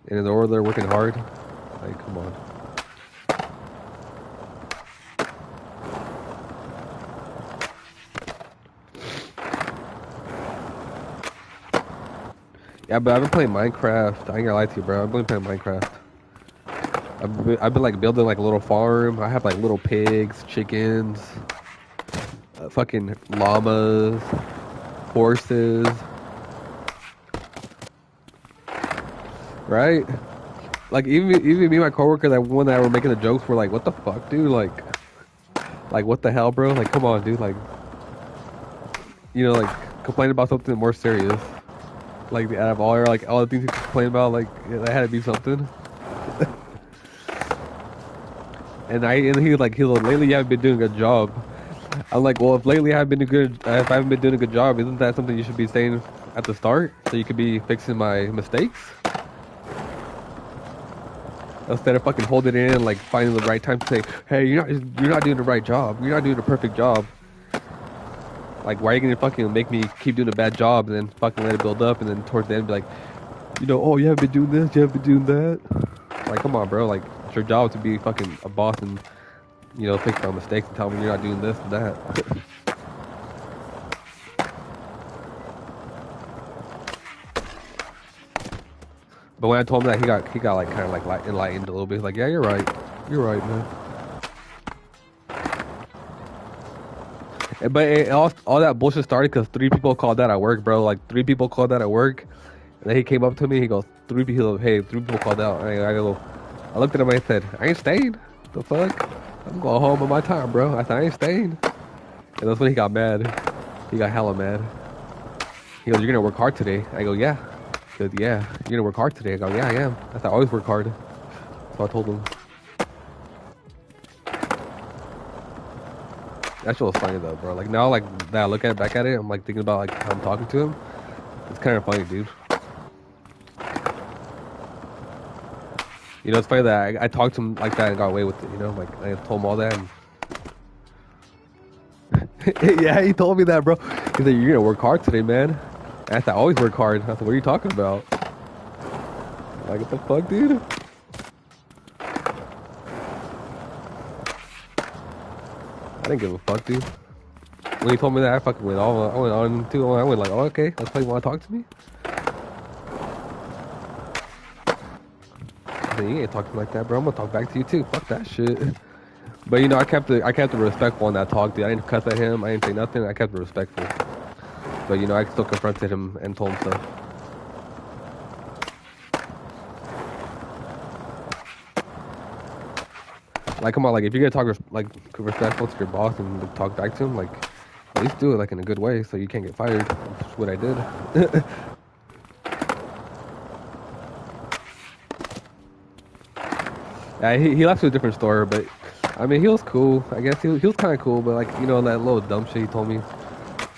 And in the order they're working hard, like, come on. Yeah, but I've been playing Minecraft. I ain't gonna lie to you, bro. I've been playing Minecraft. I've been like building like a little farm. I have like little pigs, chickens, fucking llamas, horses, right? Like even me and my coworker, that one that were making the jokes, were like, "What the fuck, dude? Like what the hell, bro? Like, come on, dude. Like, like complain about something more serious. Like out of all the things you complain about, like that had to be something." And he was like, lately you haven't been doing a good job. I'm like, well, if I haven't been doing a good job, isn't that something you should be saying at the start so you could be fixing my mistakes instead of fucking holding it in and like finding the right time to say, hey, you're not doing the right job. You're not doing the perfect job. Like, why are you gonna fucking make me keep doing a bad job and then fucking let it build up and then towards the end be like, oh, you haven't been doing this, you haven't been doing that. Like, come on, bro. Like, it's your job to be fucking a boss and fix my mistakes and tell me you're not doing this and that. But when I told him that, he got like kind of like enlightened a little bit. He's like, yeah, you're right, man. But all that bullshit started because 3 people called that at work, bro. Like 3 people called that at work, and then he came up to me. He goes, hey, 3 people called out. And I looked at him and I said, I ain't staying. The fuck? I'm going home on my time, bro. I said, I ain't staying. And that's when he got mad. He got hella mad. He goes, you're gonna work hard today. I go, yeah. He goes, yeah, you're gonna work hard today. I go, yeah, I am. I said, I always work hard. So I told him. That shit was funny though, bro. Like now, like that I look back at it, I'm like thinking about like how I'm talking to him. It's kind of funny, dude. It's funny that I talked to him like that and got away with it. Like I told him all that. And yeah, he told me that, bro. He said, you're gonna work hard today, man. And I said, I always work hard. I said, what are you talking about? Like, what the fuck, dude? I didn't give a fuck, dude. When he told me that, I fucking went on too. I went like, oh, okay, that's why you want to talk to me? I said, you ain't talking like that, bro. I'm gonna talk back to you too. Fuck that shit. But I kept the respectful on that talk, dude. I didn't cuss at him. I didn't say nothing. I kept it respectful. But I still confronted him and told him so. Like, come on, like if you're gonna talk respectful to your boss and talk back to him, like at least do it like in a good way so you can't get fired. That's what I did. Yeah, he left to a different store, but I mean he was cool. I guess he was kind of cool, but like that little dumb shit he told me,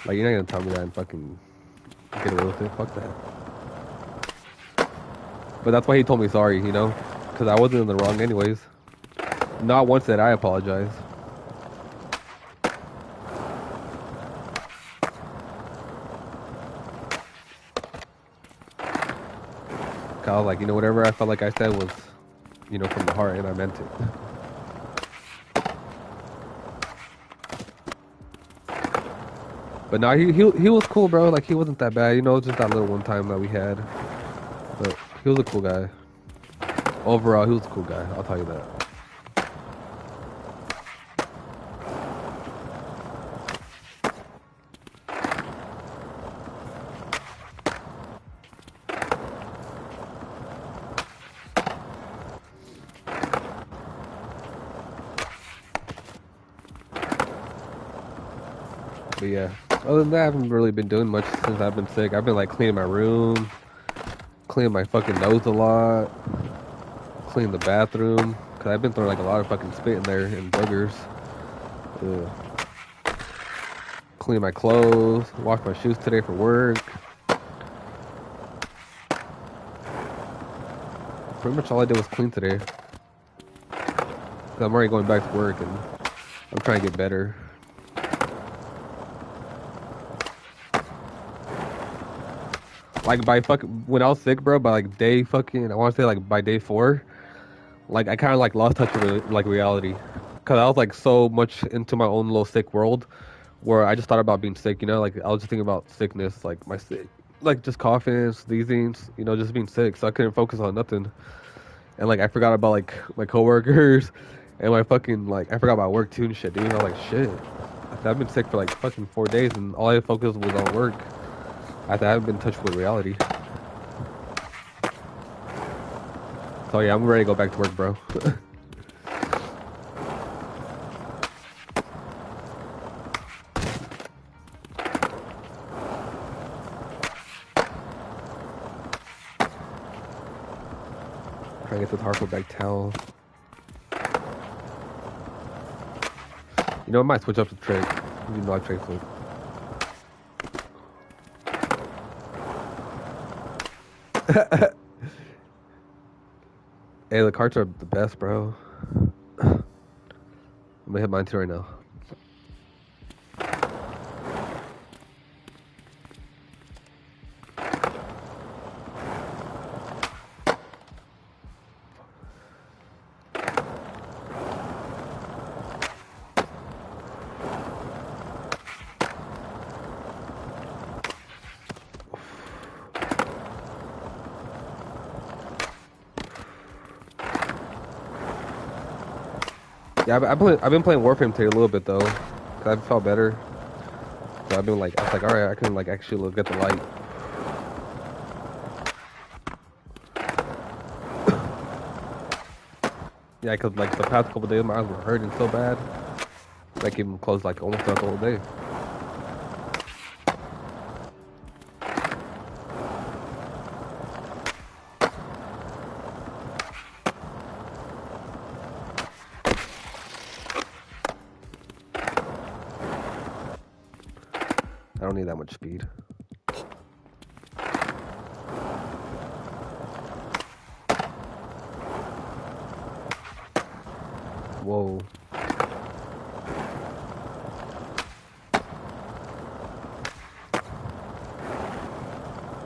like you're not gonna tell me that and fucking get away with it. Fuck that. But that's why he told me sorry, because I wasn't in the wrong anyways. Not once that I apologize. I was like, whatever I felt like I said was, from the heart, and I meant it. But no, he was cool, bro. Like he wasn't that bad, just that little one time that we had. But he was a cool guy. Overall, he was a cool guy. I'll tell you that. But yeah, other than that, I haven't really been doing much since I've been sick. I've been like cleaning my room, cleaning my fucking nose a lot, cleaning the bathroom, because I've been throwing like a lot of fucking spit in there and boogers. Clean my clothes, wash my shoes today for work. Pretty much all I did was clean today. 'Cause I'm already going back to work and I'm trying to get better. Like when I was sick, bro, by like day fucking, I want to say like by day 4, like I kind of like lost touch with like reality. Cause I was like so much into my own little sick world where I just thought about being sick, like I was just thinking about sickness, like my sick. like just coughing, sneezing, you know, just being sick. So I couldn't focus on nothing. And like I forgot about like my coworkers and my fucking like I forgot about work too and shit, dude. I was like, shit. I've been sick for like fucking 4 days and all I focused was on work. I haven't been in touch with reality. So yeah, I'm ready to go back to work, bro. Trying to get this hardcore bag towel. You know, I might switch up the trick. You know, I trade flip. Hey, the carts are the best, bro. I'm gonna hit mine too right now. Yeah, I've been playing Warframe today a little bit though, cause I felt better. So I've been like, I was like, all right, I can like actually look at the light. Yeah, cause like the past couple days my eyes were hurting so bad, like even closed like almost throughout the whole day. I don't need that much speed. Whoa.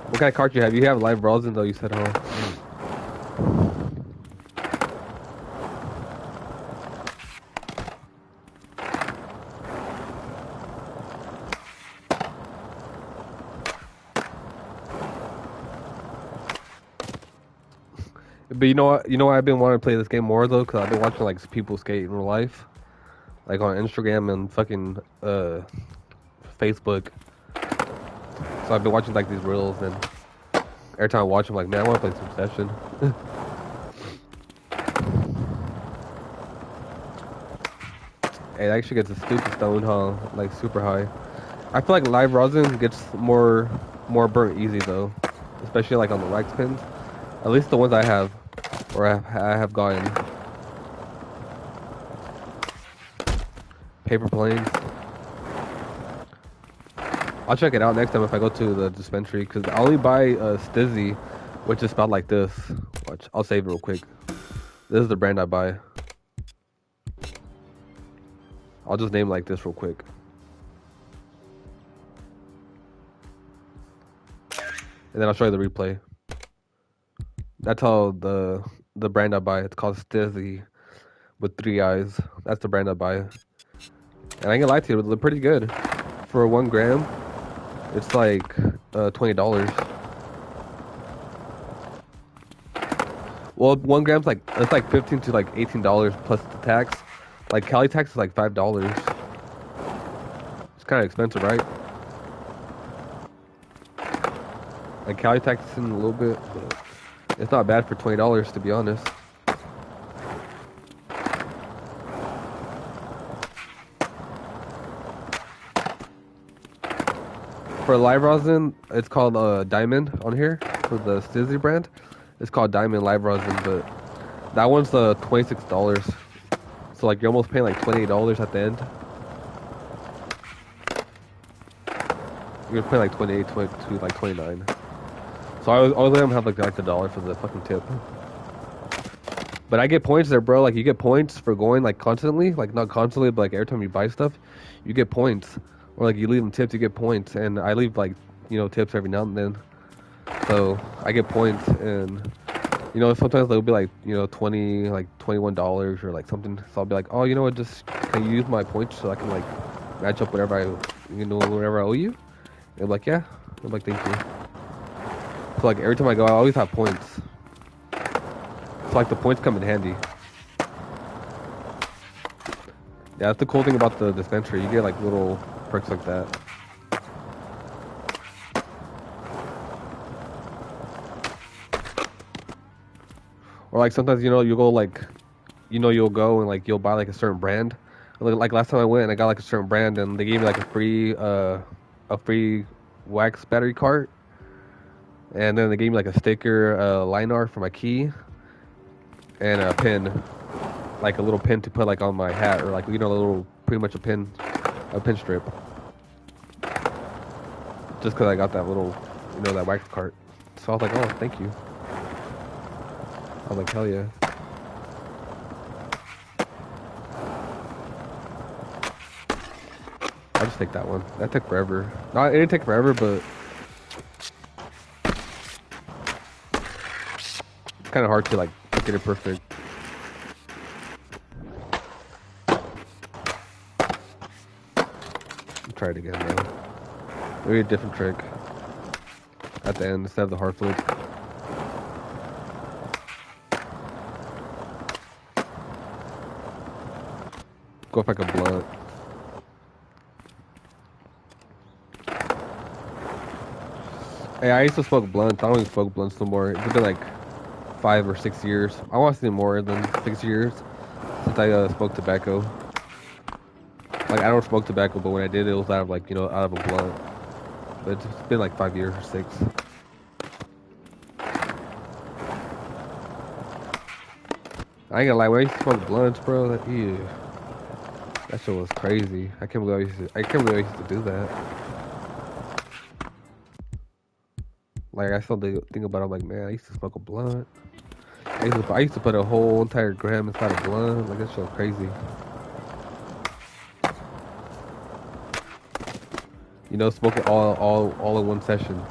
What kind of cart you have? You have live browsing though, you said, huh? But you know what? You know why I've been wanting to play this game more though? Cause I've been watching like people skate in real life, like on Instagram and fucking Facebook. So I've been watching like these reels, and every time I watch them, like, man, I want to play some session. It actually gets a stupid stone, huh? Like super high. I feel like live rosin gets more burnt easy though, especially like on the wax pins. At least the ones I have, or I have gotten. Paper planes. I'll check it out next time if I go to the dispensary, because I only buy Stizzy, which is spelled like this. Watch, I'll save it real quick. This is the brand I buy. I'll just name like this real quick. And then I'll show you the replay. That's how the brand I buy. It's called Stizzy with 3 eyes. That's the brand I buy. And I ain't gonna lie to you, it look pretty good. For 1 gram, it's like $20. Well, 1 gram's like, it's like $15 to like $18 plus the tax. Like Cali tax is like $5. It's kind of expensive, right? Like Cali tax is in a little bit, but it's not bad for $20 to be honest. For live rosin, it's called Diamond on here for the Stizzy brand. It's called Diamond Live Rosin, but that one's $26. So like you're almost paying like $28 at the end. You're paying like 28, 22, like 29. So I always let them have like the dollar for the fucking tip. But I get points there, bro. Like you get points for going like constantly, like not constantly, but like every time you buy stuff, you get points. Or like you leave them tips, you get points. And I leave like, you know, tips every now and then. So I get points, and you know, sometimes they'll be like, you know, like $21 or like something. So I'll be like, oh, you know what, just can you use my points so I can like match up whatever I owe you? And I'm like, yeah. I'm like, thank you. So like every time I go, I always have points. So like the points come in handy. Yeah, that's the cool thing about the dispensary. You get like little perks like that. Or like sometimes, you know, you'll go like, you know, you'll go and like you'll buy like a certain brand. Like last time I went, I got like a certain brand, and they gave me like a free wax battery cart, and then they gave me like a sticker, line art for my key, and a pin, like a little pin to put like on my hat, or like, you know, a little, pretty much a pin strip. Just because I got that little, you know, that wax cart. So I was like, oh, thank you. I was like, hell yeah. I'll just take that one. That took forever. No, it didn't take forever, but it's kind of hard to like get it perfect. Try it again, man. Maybe a different trick at the end instead of the hard flip. Go up like a blunt. Hey, I used to smoke blunts. I don't even smoke blunts no more. It's been like 5 or 6 years. I want to say more than 6 years since I smoked tobacco. Like, I don't smoke tobacco, but when I did, it was out of like, you know, out of a blunt. But it's been like 5 years or 6. I ain't gonna lie, when I used to smoke blunts, bro, that shit was crazy. I can't believe I used to do that. Like, I still think about it, I'm like, man, I used to smoke a blunt. I used to put a whole entire gram inside a blunt. Like, that shit was crazy. You know, smoke it all in one session.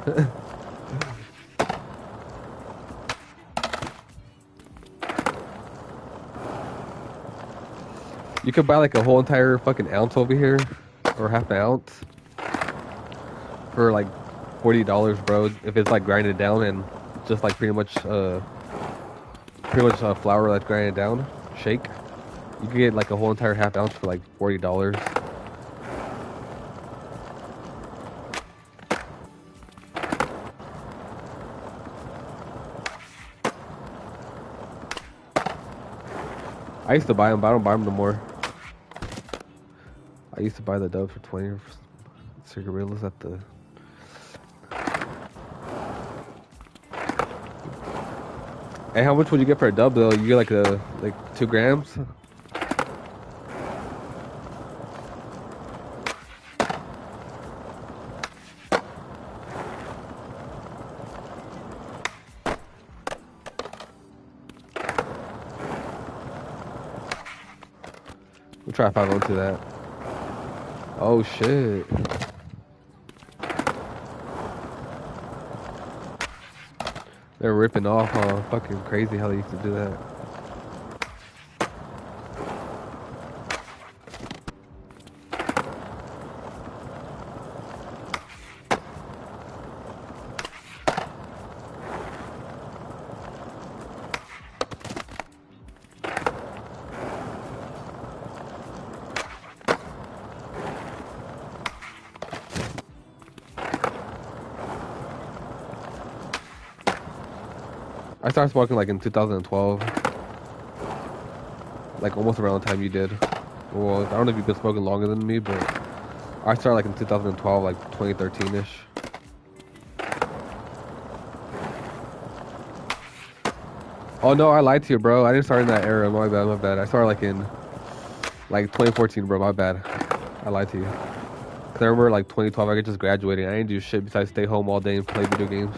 You could buy like a whole entire fucking ounce over here, or half an ounce, for like $40, bro. If it's like grinded down and just like pretty much flour that's grinded down, shake. You could get like a whole entire half ounce for like $40. I used to buy them, but I don't buy them no more. I used to buy the Jdawg for 20 cigarillos at the... Hey, how much would you get for a Jdawg though? You get like 2 grams? We'll try 5 to that. Oh shit. They're ripping off, huh? Fucking crazy how they used to do that. I started smoking like in 2012. Like almost around the time you did. Well, I don't know if you've been smoking longer than me, but I started like in 2012, like 2013-ish. Oh no, I lied to you, bro. I didn't start in that era. My bad, my bad. I started like in like 2014, bro. My bad. I lied to you. Cause I remember like 2012, I just graduated. I didn't do shit besides stay home all day and play video games.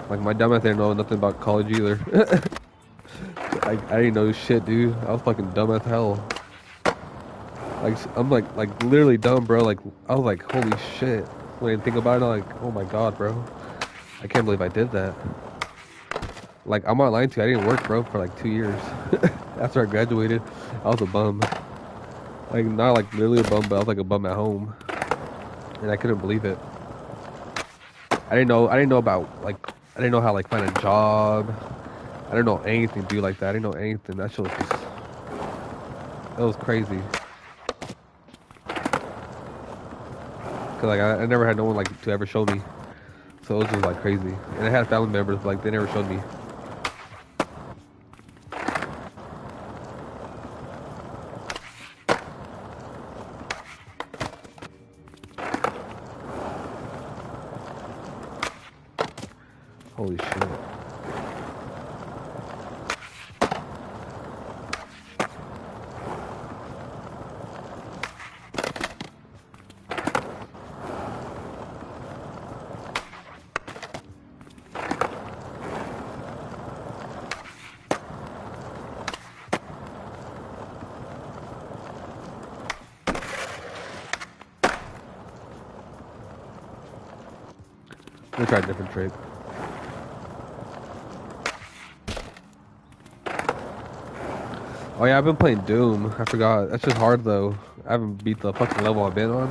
Like, my dumb ass didn't know nothing about college either. I didn't know shit, dude. I was fucking dumb as hell. Like, I'm like literally dumb, bro. Like, I was like, holy shit. When I think about it, I'm like, oh my god, bro. I can't believe I did that. Like, I'm not lying to you. I didn't work, bro, for like 2 years. After I graduated, I was a bum. Like, not like literally a bum, but I was like a bum at home. And I couldn't believe it. I didn't know about, like, didn't know how like find a job. I didn't know anything, dude, like that. I didn't know anything. That shit was just, it was crazy. Cause like I never had no one like to ever show me, so it was just like crazy. And I had family members, but like they never showed me. Holy shit. Let me try a different trick. Oh yeah, I've been playing Doom. I forgot. That's just hard though. I haven't beat the fucking level I've been on.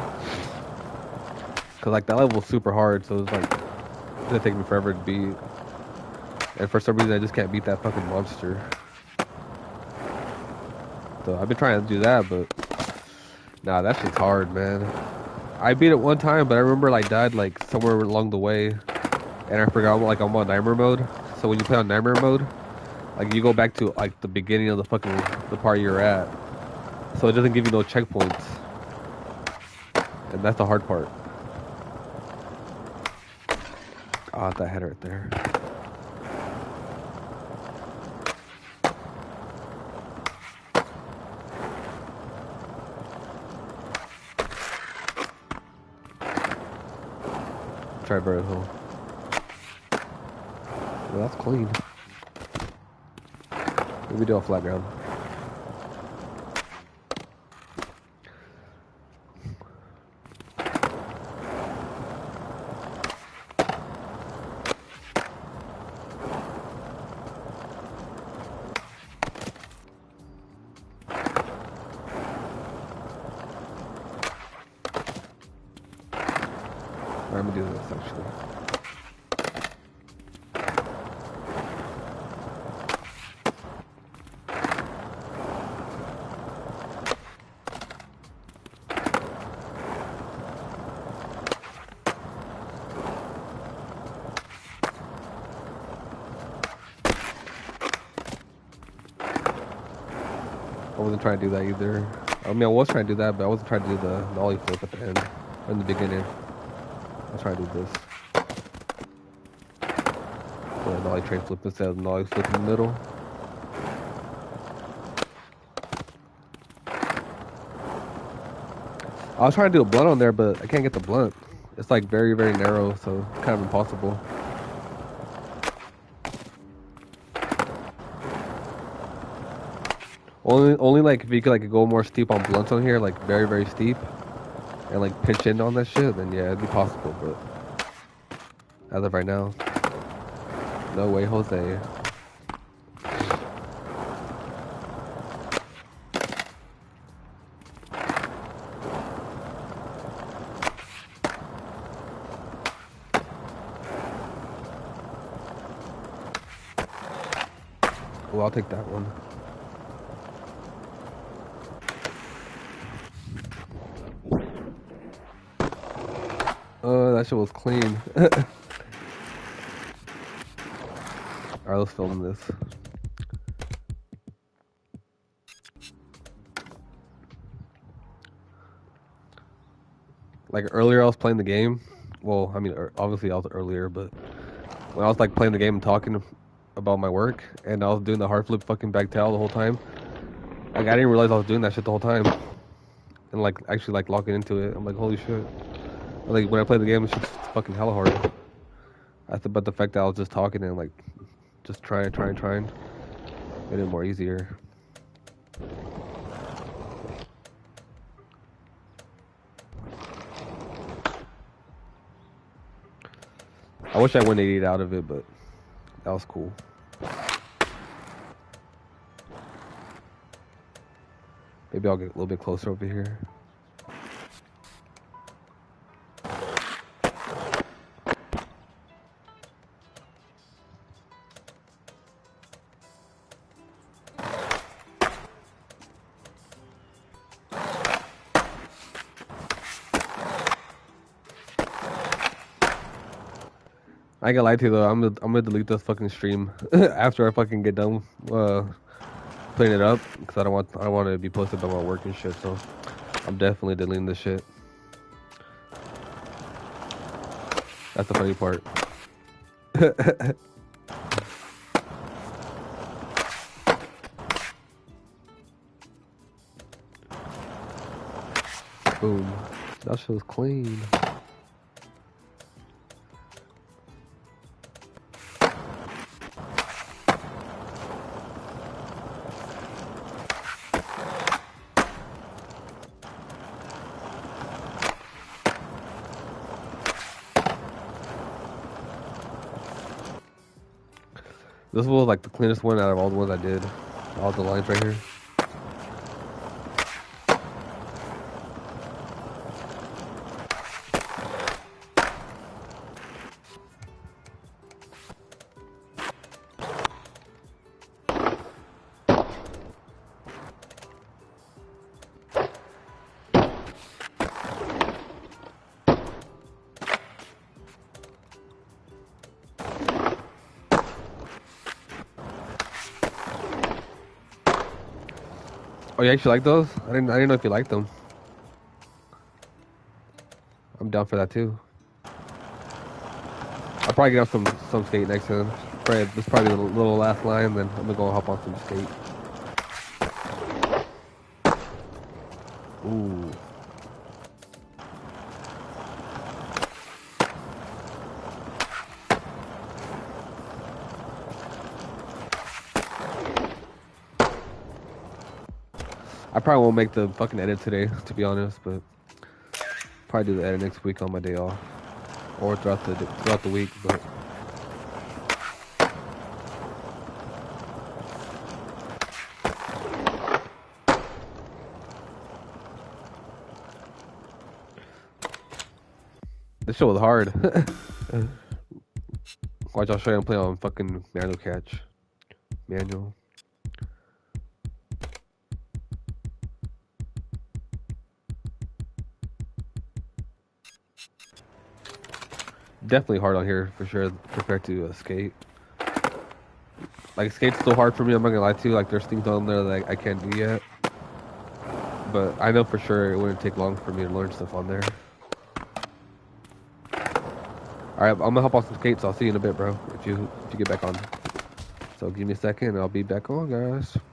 Cause like that level is super hard, so it's like it's gonna take me forever to beat. And for some reason, I just can't beat that fucking monster. So I've been trying to do that, but nah, that shit's hard, man. I beat it one time, but I remember like died like somewhere along the way, and I forgot like I'm on nightmare mode. So when you play on nightmare mode, like you go back to like the beginning of the part you're at. So it doesn't give you no checkpoints, and that's the hard part. Ah, that head right there. Try Bird Hill. Well, that's clean. Maybe do a flat ground. I'm gonna do this actually. I wasn't trying to do that either. I mean, I was trying to do that, but I wasn't trying to do the ollie flip at the end, or in the beginning. I was trying to do this. The nollie train flip instead of the nollie flip in the middle. I was trying to do a blunt on there, but I can't get the blunt. It's like very, very narrow, so it's kind of impossible. Only like if you could like go more steep on blunts on here, like very, very steep, and like pinch in on that shit, then yeah, it'd be possible. But as of right now, no way, Jose. Well, I'll take that one. That shit was clean. Alright, let's film this. Like earlier I was playing the game. Well, I mean, obviously I was earlier, but when I was like playing the game and talking about my work, and I was doing the hard flip fucking back tail the whole time, like I didn't realize I was doing that shit the whole time. And like actually like locking into it, I'm like, holy shit. Like when I play the game, it's just fucking hella hard. But the fact that I was just talking and like just trying, made it more easier. I wish I went 88 out of it, but that was cool. Maybe I'll get a little bit closer over here. I ain't gonna lie to you though. I'm gonna delete this fucking stream after I fucking get done putting it up because I don't want to be posted about my work and shit. So I'm definitely deleting this shit. That's the funny part. Boom. That shit was clean. This was like the cleanest one out of all the ones I did. All the lines right here. Oh, you actually like those? I didn't know if you liked them. I'm down for that too. I'll probably get on some skate next to them. This probably the little last line, then I'm gonna go hop on some skate. Ooh. I probably won't make the fucking edit today, to be honest, but probably do the edit next week on my day off, or throughout the week. But this shit was hard. Watch, I'll show you. I'm playing on fucking manual catch. Manual. Definitely hard on here for sure compared to skate. Like skate's still hard for me. I'm not gonna lie to you. Like there's things on there that I can't do yet. But I know for sure it wouldn't take long for me to learn stuff on there. Alright, I'm gonna hop on some skates. I'll see you in a bit, bro. If you get back on. So give me a second and I'll be back on, guys. Peace.